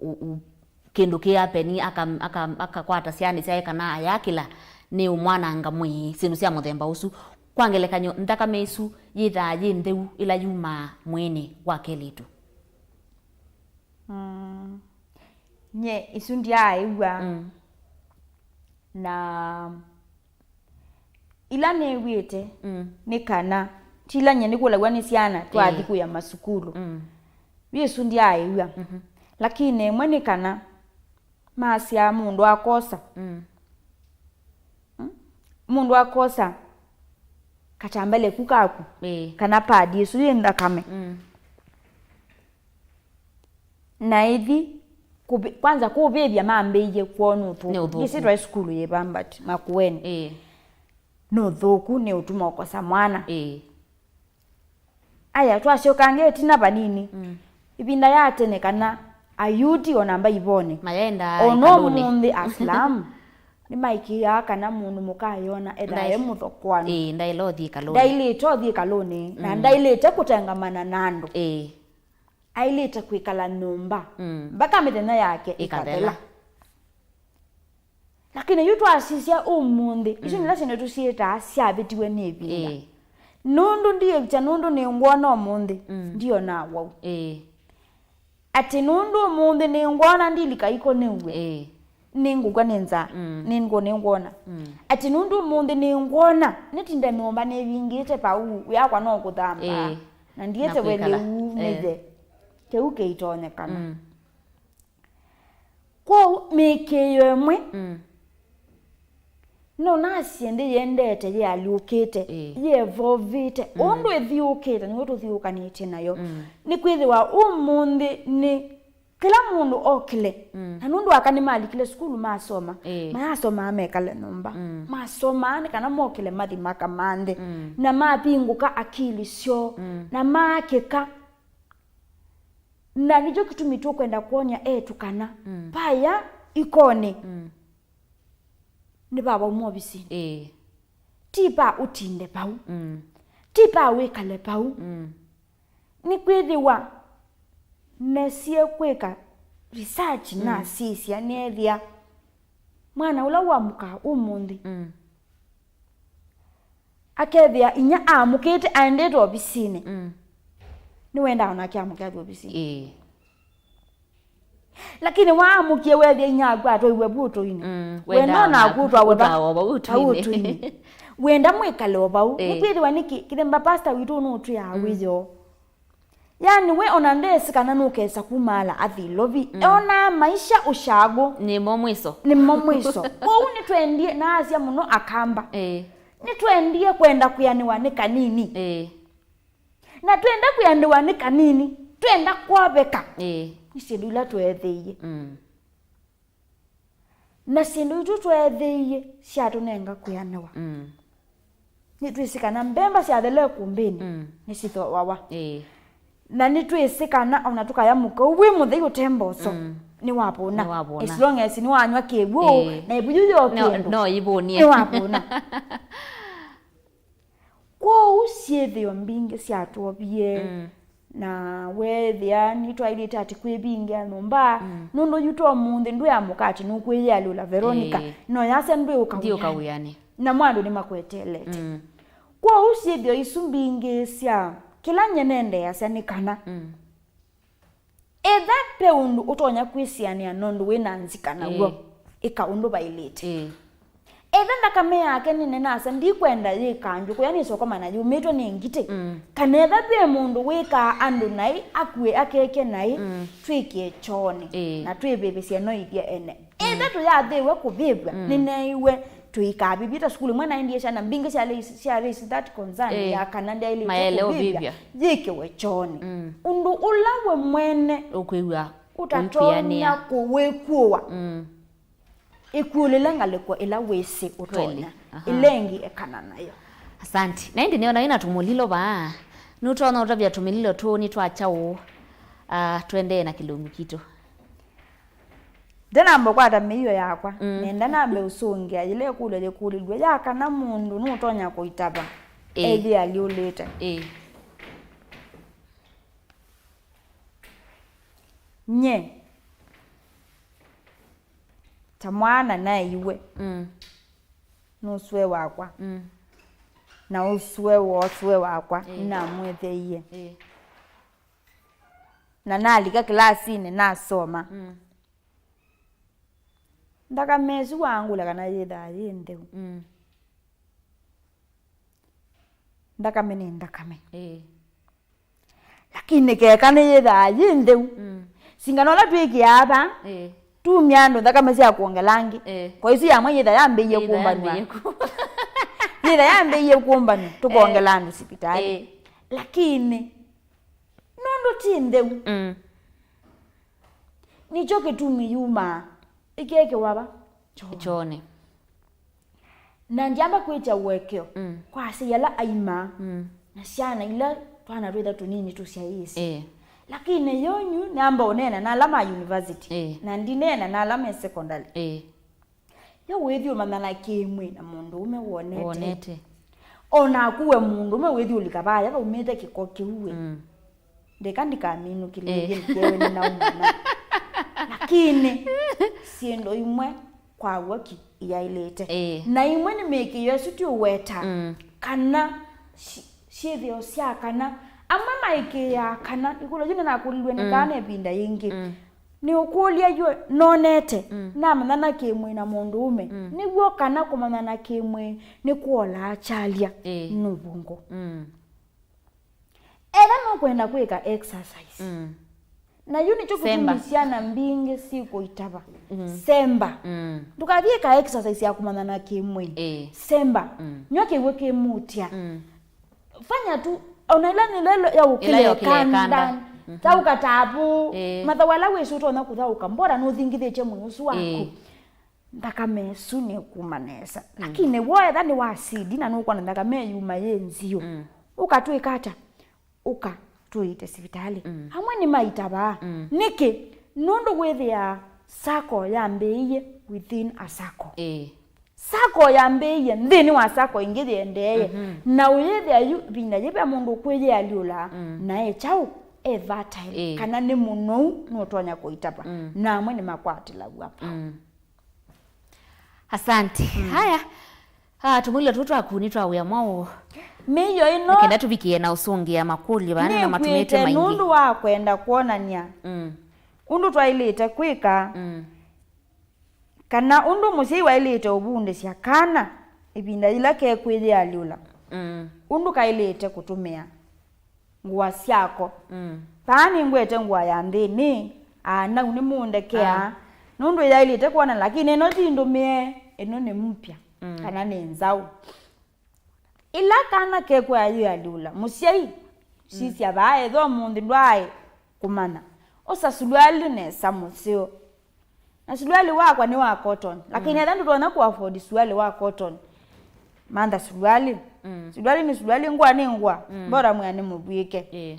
kindu kia peni aka kwata siani sia kana ayakila ni umwana ngamwi sinu sia muthemba usu kwangelekanio ndakameisu yitha yindeu ila yuma mwene wake litu nye isundia aiwa na ila ne wite ni kana tila nye nikulagwa ni siana twathi kuya masukulu wi isundia aiwa lakini mwene kana masia mundu akosa mundu akosa katambale kukaku kana padi isu yenda kame na hivi kwanza kubebya mambeje kuona uthu isitwa iskulu yebambati makuweni no thuku ni utuma ukosa mwana aya twashokange tina banini ibinda yatene kana ayuti onamba ibone mayenda ono mundi aslam ni maiki ya kana mundu mukayona edaye muthokwana ndailothi kaloni ndailetothi kaloni na ndailete kutengamana nandu aileta kwikala nyumba mpaka mithenya yake ikathela lakini yutu asisia umundi icio nila cine tuciita ciabitiwe ni binda nundu ndiye cha nundu ni ngwona umundi ndio na wau ati nundu umundi ni ngwona ndilika iko niwe ninguka nenza ningo ningona ati nundu umundi ni ngwona nitinda nyumba ne vingite pau yakwa no kuthamba na ndiyete wele umeze teuke itonekana kwa mekeyo emwe no nasiende yendete ye aliukite ye vovite ondo ethiukite ni wetu thiukanite nayo ni kwithiwa umundi ni kila mundu okile na nundu akani mali kile skulu masoma masoma amekale numba masoma ni kana mokile mathi makamande na mapinguka akili sio na makeka na nijo kitumito kwenda kuonya tukana paya ikone ni baba umobisi tipa utinde pau tipa wekale pau ni kwithiwa nesie kweka research na sisi anethia mwana ula wa muka umundi akethia inya amukite aendete obisine ni wenda ona kya mukathu obisine lakini waamukie wethia inya kwa to iwe buto ini wenda na kutwa weba buto ini wenda mwikale obau nikwithiwa niki kithemba pastor witu no tu ya wizo yani we ona ndesi kana nukesa kumala athilovi ona maisha ushago ni momwiso kwa uni twendie na asia muno akamba ni twendie kwenda kuyaniwa ni kanini na twenda kuyandiwa ni kanini twenda kwabeka ni sindu ila twetheiye na sindu itu twetheiye ciatunenga kuyaniwa ni twisikana mbemba ciathele kumbini ni citho wawa na ni twisikana ona tukaya muka uwi muthei utemboso ni wapona as long as ni wanywa kegwo na ibuju yoke no ibonie ni wapona kwa usiethio mbingi ciatwobie na wethia ni twailite ati kwibingia numba nundu yuto mundi ndu ya mukati nukwiyali ula Veronica no yase ndu ukawiyani na mwandu ni makwetelete kwa usiethio isumbingi cia kila nyenende yasanikana etha pe undu utonya kwisiania nondu wina nzikana wo ika undu bailite Ethanda kame yake ni nasa ndikwenda yikanju ko yani soko mana yumitwe ni ngite kanetha be mundu wika andu nai akue akeke nai twike chone na twebebe cia no idia ene etha tu ya thiwe kubibwa ni naiwe tuika bibita skuli mwana indie sana mbinge cia race that concern ya kananda ile maeleo bibia yike we chone undu ulawe mwene ukwiwa utatonya kuwekuwa ikulela ngaleko ela wese utonya ilengi ekana nayo. Asante na ndi niona ina tumulilo ba nutona utabia tumililo tu ni twachao twende na kilungu kito dena mbo kwata miyo yakwa nenda nambe usungia ile kule kulilwe yakana mundu nutonya kuitaba eje alioleta nye tamwana na iwe nuswe wakwa na uswe woswe wakwa na mwethe iye na nalika klasi ne nasoma ndaka mezi wangu la kana yeda yende ndaka mene ndaka me lakini ke kana yeda yende singanola twiki hapa tu myando ndaka mezi akuongelangi kwa hiyo ya mwenye yambe ye kumbanwa yeda yambe ye kumbanwa tukuongelana hospitali lakini nondo tinde nicho kitumi yuma ikeke waba chone na njamba kwecha wekeo kwa siyala aima na siana ila twana rweda tunini tusiaisi lakini yonyu namba onena na alama university na ndinena na alama secondary ya wethi umana kimwe na mundu ume wonete ona kuwe mundu ume wethi ulikabaya umete kikoki uwe ndekandika aminu kile ngewe na umana lakini siendo imwe kwa waki ya ilete na imwe ni meki yesu tu weta kana shithio cia kana ama maiki ya kana ikulo jina na kulilwe ni kana epinda yingi ni ukulia yue nonete na manana kimwe na mundu ume niguo kana kumanana kimwe ni kuola achalia nubungo era no kwenda kweka exercise na yuni chokutumisiana mbinge siku itaba semba tukathie ka exercise ya kumanana kimwe semba nyoke weke mutia fanya tu onaila ni lelo ya ukile kanda tauka tabu mathawala wesu tona kuthauka mbora no thingithie che munusu wako ndaka mesu ni kumanesa lakini woe thani wa acid na nuko na ndaka me yuma yenzio ukatwikata uka tuite hospitali hamwe ni maitaba niki nondo gwethia sako ya mbeiye within a sako sako ya mbeiye ndini wa sako ingithie ndeye na uyethia yu binda yebe mundu kweye aliula na echau evatile kana ni muno no tonya kuitaba na amwe ni makwatila hapa asante haya tumulilo tutu akunitwa uya mwao miyo ino kenda tubikie na usungi ya makuli bana na matumetu maingi nundu wa kwenda kuonania undu twailite kwika kana undu musii wailite ubunde cia kana ibinda ila ke kwithia aliula undu kailite kutumia ngua ciako pani ngwete ngua ya ndini ana uni mundekea nundu yailite kuona lakini eno tindumie eno ni mpya kana ni nzau ila kana ke kwa yu aliula musiai sisi abae tho mundi ndwae kumana osa sulwali ne samusio na sulwali wakwa ni wa cotton lakini ndandu tuona ku afford sulwali wa cotton manda sulwali sulwali ni sulwali ngwa ni ngwa bora mwana mubwike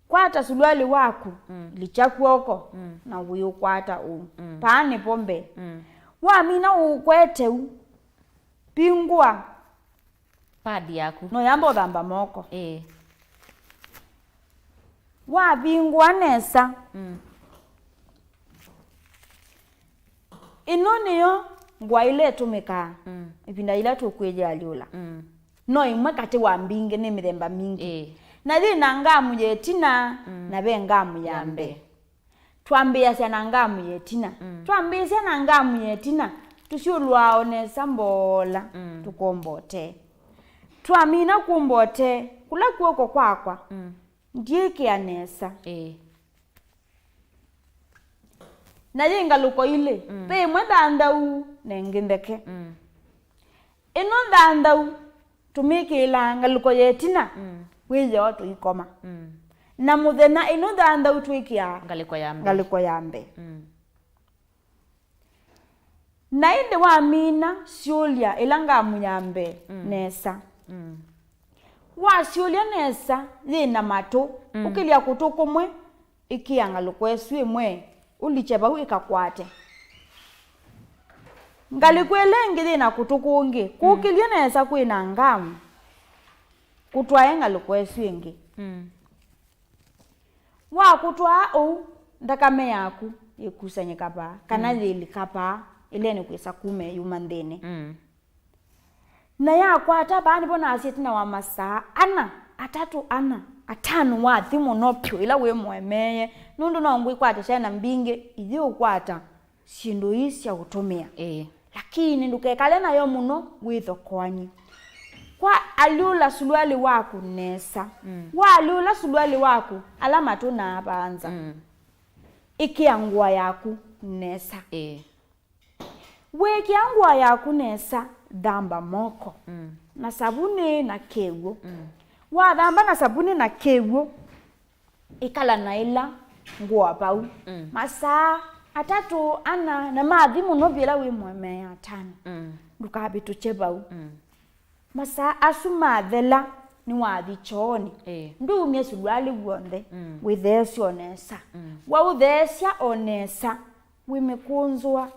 kwata sulwali waku lichakuoko na uyo kwata pani pombe wa mina ukwete pingwa padi yaku no yambo dhamba moko wa bingwa nesa inoniyo ngwa ile tumika ibinda ile tukweje aliula no imwe kati wa mbinge ni miremba mingi na thina ngamu yetina na be ngamu yambe twambia cia na ngamu yetina twambia cia na ngamu yetina tusiulwao nesa mbola tukombote twamina kumbote kula kuoko kwakwa ndieke anesa na yenga luko ile pe mwandandau nengindeke ino dandau tumike ilanga luko yetina weje watu ikoma na muthena ino dandau twikia ngaliko yambe na inde wa mina siulia ilanga munyambe nesa wa siulia nesa yina mato ukilia kutukumwe ikianga lukwesu imwe ulicheba ikakwate ngalikwelenge yina kutukungi kukilia nesa kwina ngamu kutwaenga lukwesu ingi wa kutwa o ndakame yaku ikusanye kapa kana lili kapa ileni kwisa kume yumandene na ya kwata bani bona asitina wa masaa ana atatu ana atanu wa thimo nopyo ila we mwemeye nundu na ngwi kwata shana mbinge iyo kwata shindo isi ya utomea lakini ndukekale nayo muno witho kwanyi kwa alula sulwali waku nesa wa alula sulwali waku alama tu na abanza ikiangwa yaku nesa weki angwa yaku nesa damba moko na sabuni na kewo wa damba na sabuni na kewo ikala na ila ngwa pau masaa atatu ana na madhimu no bila we mweme atano dukabe tuchebau masaa asuma dhela ni wathi choni ndu umye sulwali wonde withesi onesa wa uthesia onesa wimekunzwa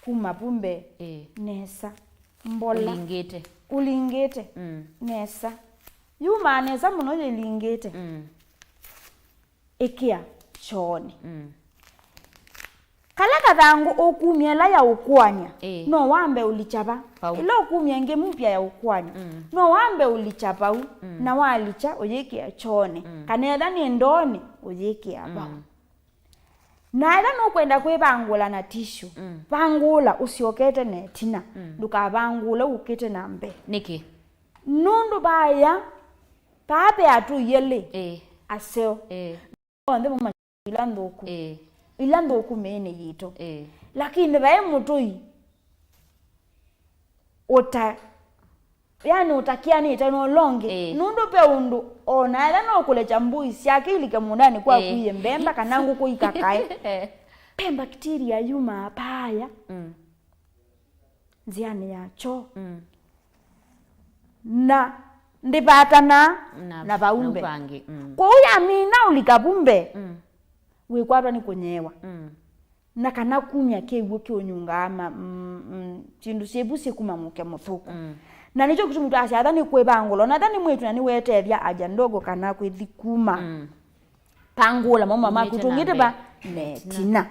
kumapumbe nesa mbola ulingete nesa yuma nesa muno lingete ikia choni kala kathangu okumiela ya ukwanya no wambe ulichapa ilo okumia nge mpya ya ukwanya no wambe ulichapa na walicha oyekia choni kaneda ni ndoni oyekia ba na ila no kwenda kwebangula na tishu bangula usiokete netina ndukabangula ukete nambe niki nundu baya pape atu yele aseo onde mu ilandoku ilandoku mene yito lakini bae mutoi ota yani utakiani itano longe nundu pe undu ona ila no kulecha mbui siake ilike mundani kwa kuye mbemba kanangu kuikakae pemba bakteria yuma apaya nziani yacho na ndipata na baumbe kwa uya mina ulikabumbe wekwatwa ni kunyewa na kana kumya kewo kyonyunga ama chindu sebusi kumamuke muthuku na nicho kitu mtu asiatha ni kwebangulo na thani mwetu na ni weteria aja ndogo kana kwithikuma pangula mama makutungite ba netina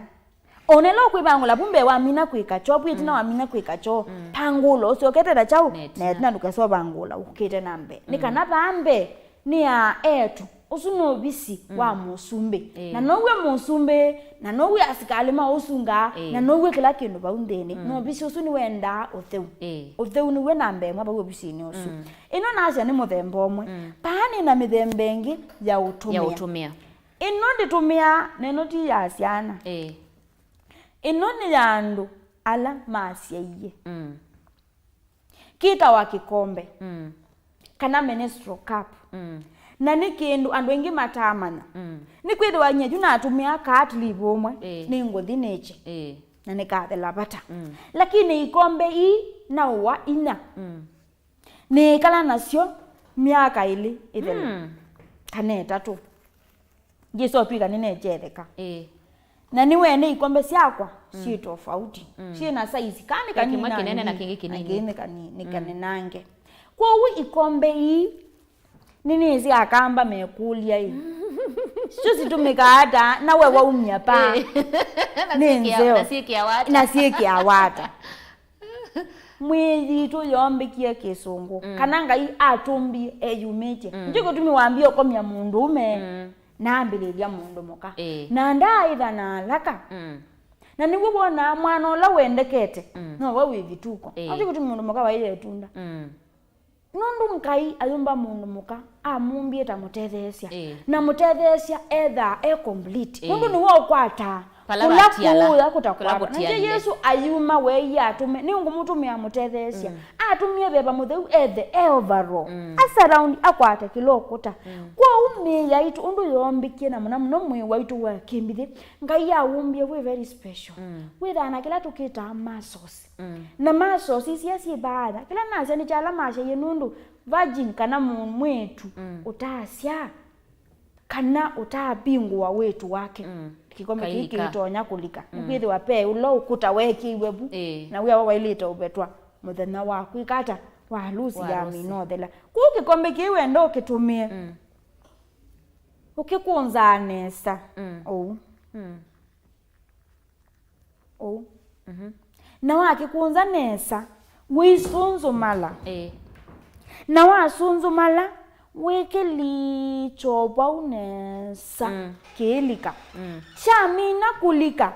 onelo kwibangula bumbe wa mina kwikacho bwitina wa mina kwikacho pangulo usiokete da chau netina dukaso bangula ukete nambe nikana bambe ni a etu usuno bisi wa musumbe na nowe musumbe na nowe asikalima usunga na nowe kila kindu baundene no bisi usuni wenda otheu ni we nambe mwa bawe bisi ni usu ino nasya ni muthemba omwe pani na mithembengi ya utumia ino nditumia neno ti ya asiana ino ni yandu ala masyaie kita wa kikombe kana menstrual cup na nikindu andu engi matamana nikwithe wanyeju na atumia katli bomwe ni ngothi neche na nikathela bata lakini ikombe i na wa ina ni kala nasyo miaka ili ithela kana tatu Jesu apika nene jetheka na niwe ni ikombe syakwa si tofauti si na size kani kanini kinene na kingi kinini ni kanenange kwa wi ikombe i nini hizi akamba mekulia hii sio situmika hata na wewe umya pa na sikia wata mwezi tu yombe kia kisungu kananga hii atumbi eyumeche njiko tumiwaambia komya mundu ume na ambililia mundu moka na nda idha na laka na ni wona mwana ola wendekete no wawe vituko ati kuti mundu muka waile tunda nundu nkai ayumba mundu muka amumbie ta mutethesia na mutethesia etha complete mundu ni wo kwata kula kutakwata nje Yesu ayuma we atume ni ngumutumia mutethesia atumie beba mutheu ethe overall around akwata kilokuta kwa umia itu undu yombikie na muno mwe waitu wa kimbithi ngai awumbie we very special withana kila tukita muscles na muscles isi baada kila nase ni chala masha yenundu virgin kana mwetu utasya kana utabingwa wetu wake kikombe kiki itonya kulika mbithi wape ulo ukuta weki webu na we wailita ubetwa muthenya waku ikata wa lusi ya minothela ku kikombe kiwe ndo kitumie ukikunza nesa na wakikunza nesa wisunzu mala na wasunzu mala wekeli choba unesa kelika chamina kulika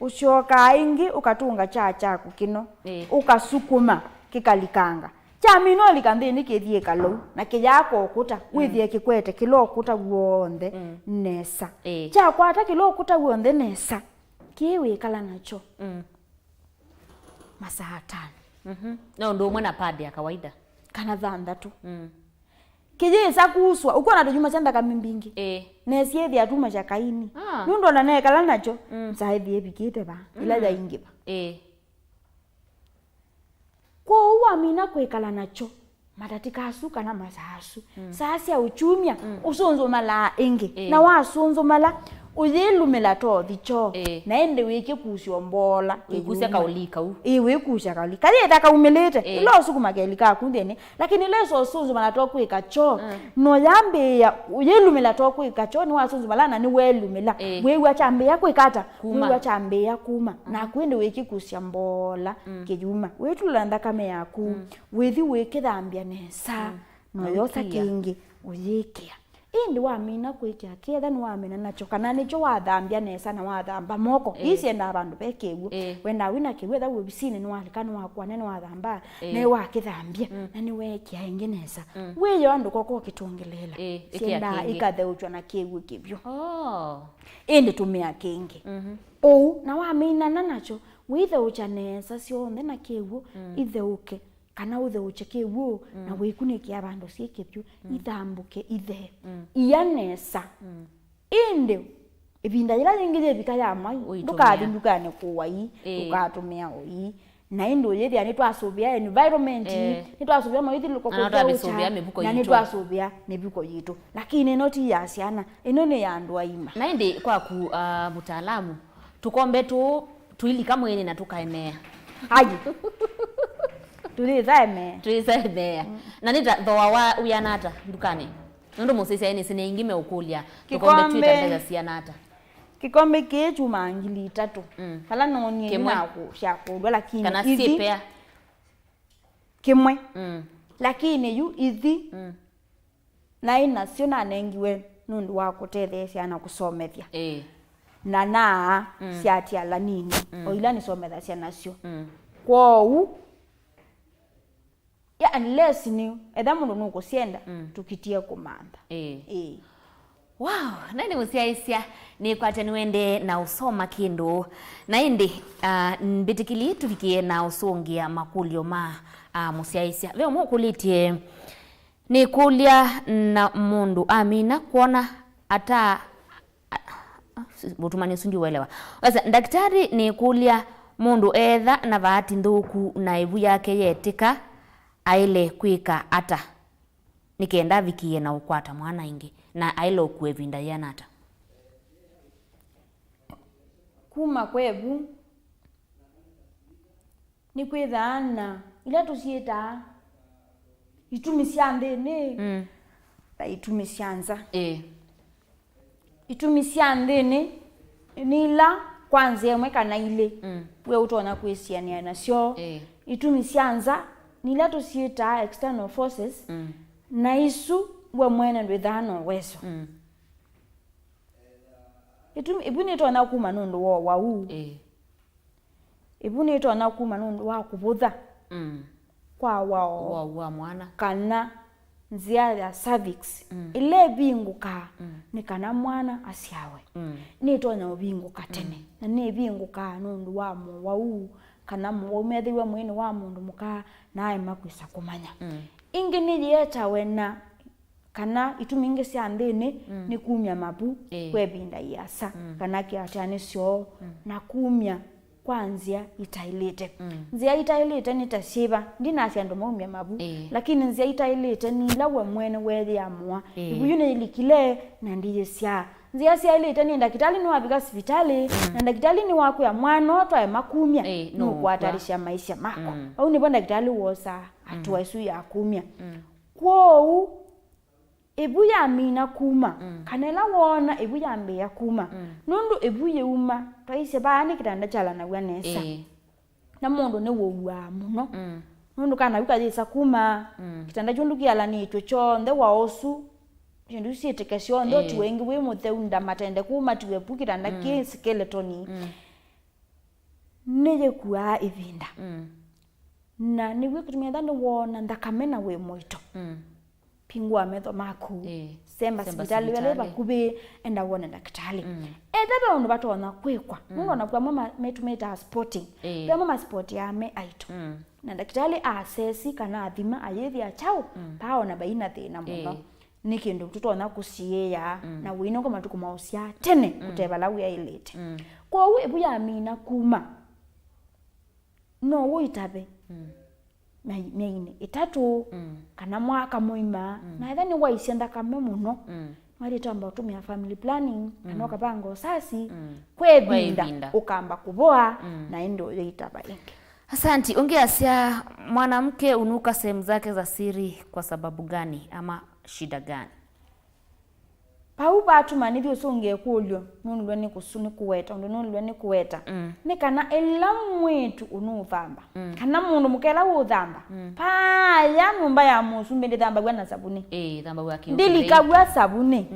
ushoka ingi ukatunga chako kino ukasukuma kikalikanga chamino likandini kethie kalo na kijako okuta withie kikwete kilo okuta guonde nesa chakwata kilo okuta guonde nesa kiwe kala nacho masaa 5 na ndo mwana padi ya kawaida kana dhanda tu kijisa kuswa uko na tujuma chanda kamimbingi nesiethi atuma cha kaini nundo na naye kala nacho msaidhi epikite ba ila ya ingi ba kwa uwa mina kwekala nacho matatika asuka na masasu sasi ya uchumia usunzo mala ingi na wasunzo mala uyelumela to dicho naende weke kusiombola ikusia kaulika wekusia kaulika leta kaumelete ilo sukuma kelika kundene lakini leso sunzu mala to kwikacho no yambe ya uyelumela to kwikacho ni wasunzu mala na ni welumela wewe chambe ya kwikata wewe chambe ya kuma na kwende weke kusiombola kejuma wetulanda kame yaku wethi weke dhambia nesa no yosa kingi uyekia indi wamina kwekia kietha ni wamina nacho kana nicho wathambia nesa na wathamba moko isi enda abandu bekewu wenda wina kiwetha webisini ni walikana wakwa nene wathamba ne wakithambia na ni wekia ingi nesa weyo andu koko kitungelela sienda ikatheuchwa na kiwu kibyo indi tumia kingi na wamina nacho witheucha nesa sionthe na kiwu itheuke kana utheuche kiwu na wikunikia abandu siekepyu ithambuke ithe ianesa inde ibinda ila nyingire bikaya mai ndukathi ndukane kuwai ukatumia oi na indo yethi ani twasubia environment ni twasubia maithi lokoko na ni twasubia nebuko yitu lakini noti ya siana ino ni ya andu aima na indi kwa ku mutaalamu tukombe tuili kama yene na tukaemea haji tulizaemea na nita thoa wa uyanata ndukane ndo musisi yani sine ingime ukulia tukombe twitandeza sianata kikombe kechu mangili 3 kala nonye nako shakodwa lakini kana sipea kimwe lakini yu ithi na ina sio na nengiwe nundu wako tethesia na kusomethia na siatia la nini oila ni somethia nacio kwou ya unless ni edha mundu nuko sienda tukitia kumanda wow nani musiaisia ni kwate niwende na usoma kindu na indi mbitikili tufikie na usungia makulio ma musiaisia veo mukulitie ni kulia na mundu amina kuona ata butumani sungi uelewa sasa daktari ni kulia mundu etha na bahati nthuku na ivu yake yetika aile kwika ata nikenda vikie na ukwata mwana ingi na aile kuevinda yanata kuma kwebu ni kwithana ila tusieta itumisiandene ta itumisianza itumisiandene nila kwanza yemwe kana ile we utona kwisiania nacio itumisianza nila tusieta external forces na isu we mwene ndwithano weso ibuni tona kuma nundu wa ibuni ito na kuma nundu wa kubutha kwa wao wa mwana kana nzia ya cervix ile binguka ni kana mwana asiawe ni to na binguka tene na ni binguka nundu wa Mauvoo kana umethiwe mwini wa mundu muka nae makwisa kumanya ingi ni yeta wena kana itumingi cia nthini ni kumya mabu kwebinda yasa kana kiatani cio na kumya kwanzia itailite nzia itailite ni tashiba ndina cia ndo maumya mabu lakini nzia itailite ni lawe mwene wethi amua ibuyune ilikile na ndiye cia nzia cia ilite ni ndakitali ni wabika hospitali na ndakitali ni wako ya mwana twae makumya no kwatarisha maisha mako au ni bonda kitali wosa atwa isu ya kumya kwou ibuya mina kuma kanela wona ibuya mbe ya kuma nundu ibuye uma twaise bani kitanda chala na wanesa na mundu ne wowa muno nundu kana bikazisa kuma kitanda chundu kiala ni icho chonde waosu chindu sitekesyo ndo tuwengi we mutheunda matende kuma tuwepu kitanda ki skeletoni nije kuwa ivinda na niwe kutumia dhani wona ndakamena we moito pingwa metho maku semba hospitali wale bakubi enda wona daktari etabe ndo batona kwekwa mungu na kwa mama metumeta sporting kwa mama sport ya me aito na daktari asesi kana athima ayethi achao pao na baina thina muno nikindu tutona kusiya na wino kwa matuku mausia tene utebala ya ilete kwa we buya mina kuma no wo itabe meine itatu kana mwaka muima na thani waisienda kame muno wali tamba utumia family planning kana kapango sasi kwebinda ukamba kuboa na endo itaba ingi. Asanti, ungeasia mwanamke unuka sehemu zake za siri kwa sababu gani ama shida gani? Pau batu manithio usonge kulyo nunu lweni kusuni kuweta nunu lweni kuweta ni kana elamu wetu unuvamba kana mundu mukela uthamba pa ya nyumba ya musumbe ndithamba gwa na sabuni thamba gwa kiyo ndilikagwa sabuni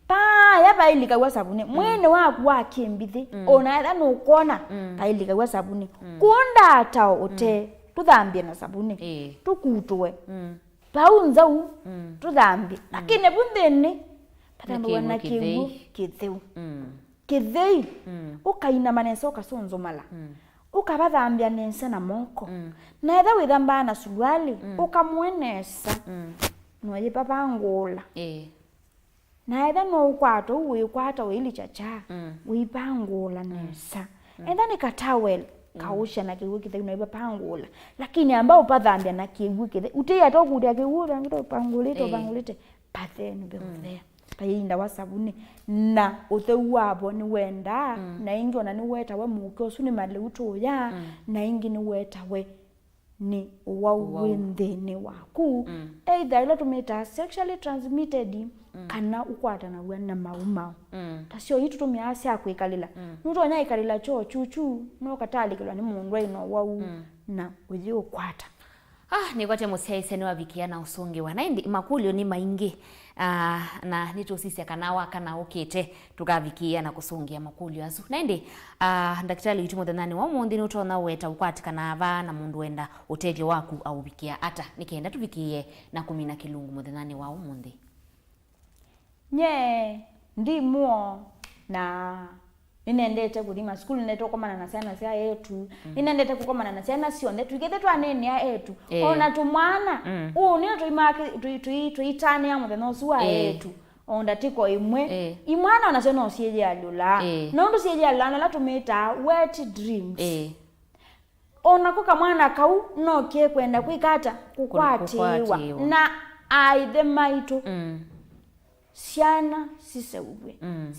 pa ya bailikagwa sabuni mwene waku wa kimbithi ona etha nukona bailikagwa sabuni kunda ata ute tuthambie na sabuni tukutwe pau nzau tuthambie lakini bunthini patamba wana kiwu kitheu kithei ukaina manesa ukasonzo mala ukabathambia nensa na moko na etha withamba na suruali ukamwenesa noye papangula na etha no ukwato uwikwata wili chacha wipangula nesa etha ni katawel kausha na kiwu kitheu noye papangula lakini ambao pathambia na kiwu kitheu utia tokutia kiwu ngito pangulite patheni bemuthea painda wa sabuni na utheu wabo ni wenda na ingi ona ni weta we muke usu ni maleuto ya na ingi ni weta we ni wawindhini waku either ilo tumita sexually transmitted kana ukwata na wena maumau tasio hitu tumia asya kwikalila nuto nya ikalila cho chuchu no katalikilwa ni mundu ino wau na uthi ukwata ni kwate musiaise ni wabikia na usungi wa naindi makulio ni maingi na nito sisi akanawa kana ukite tukavikia na kusungia makulio azu naindi daktari yutumo thanani wa mundi nutona weta ukwati kana ava na mundu wenda utethio waku au bikia ata nikenda tuvikie na kumina kilungu muthanani wa mundi ndi muo na inendete kuthima skulu neto komana na sana cia yetu inendete kukomana na ciana cionde twigete twanene ya yetu ona tumwana ni tuimake tuitane ya muthenya ucio wa yetu onda tiko imwe imwana ona cio no cieje alula no ndu cieje alula la tumita wet dreams ona kuka mwana kau no kie kwenda kwikata kukwatiwa na aithe maitu ciana siseuwe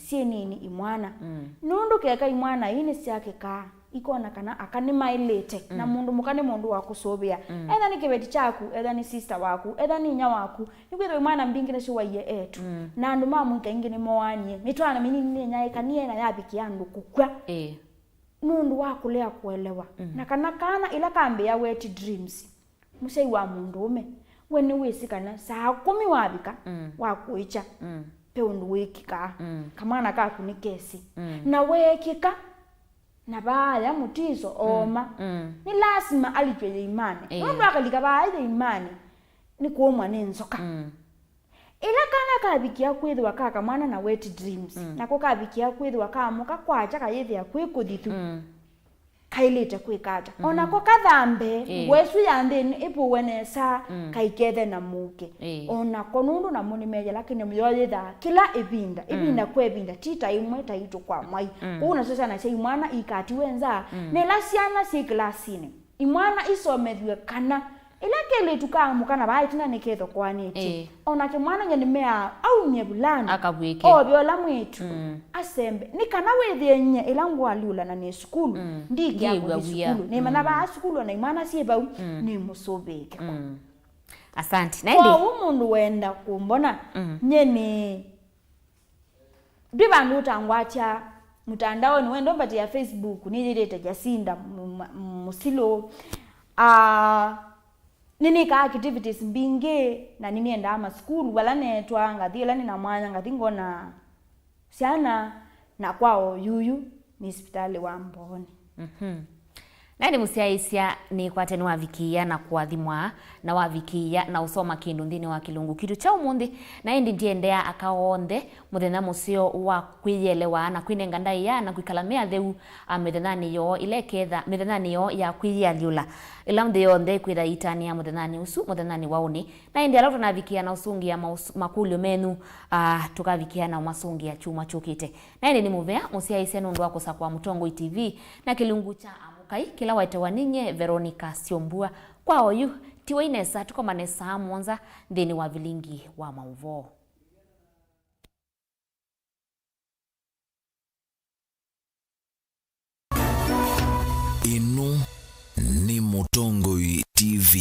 cienini imwana nundu keka imwana ini ciake ka ikona kana akani mailete na mundu mukane mundu wa kusobia etha ni kibeti chaku etha ni sister waku etha ni nya waku nikwitha imwana mbingire ci waiye etu na andu mamuika ingi ni moanie mitwana minini nya ikanie na yabiki andu kukwa nundu wa kulea kuelewa na kana ila kambe ya wet dreams musei wa mundu ume wene wisikana saa 10 wabika wakuicha pe undu wikika kamana kaku ni kesi na wekika na baya mutiso oma ni lazima alipele imani mundu akalika baya imani ni kuomwa nenzoka ila kana kabikia kwithwa kaka mwana na wet dreams nako kabikia kwithwa kamuka kwacha kayithia kwikuthitu kailite kwikata ona ko kathambe gwesu yandeni ipuwenesa kaikethe na muke ona konundu na muni meja lakini myoyitha kila ibinda kwebinda tita imwe taitu kwa mwai una sasa na sei mwana ikati wenza ne lasiana si klasini imwana isomethwe kana ila kele tukamuka na bai tuna niketho kwaniti ona ke mwana nyene mea au nyebulana akabweke obyola mwitu asembe nikana wethenye ila ngwalula na ne skulu ndiki ya skulu ne mana ba skulu na imana sie ba ne musobeke asante naende kwa umundu wenda kumbona nyene bibandu tangwacha mutandao ni wendo mbati ya Facebook ni direta Jacinda musilo nini ka activities mbinge na nini enda ama school wala netwa ngathi la nina mwanya ngathi ngona siana na kwao yuyu ni hospitali wa Mboni nani musiaisia ni kwateni wavikia na kuathimwa na wavikia na usoma kindu ndini wa kilungu kitu cha umundi na indi ndiendea akaonde muthenya musio wa kwiyelewa na kwinenga ndai ya na kwikalamia theu amethani yo ileketha methani yo ya kwiyaliula ila mde yonde kwitha itani ya muthenya usu muthenya wauni na indi alafu na vikia na usungi ya makulio menu tukavikia na masungi ya chuma chukite na indi ni muvea musiaisia nundu wa kusakwa Mutongo TV na kilungu cha kai kila waite waninye Veronica Siombua kwa oyu tiwa inesa tukomanesa monza ndini wa Vilingi wa Mauvoo. Inu ni Mutongo TV.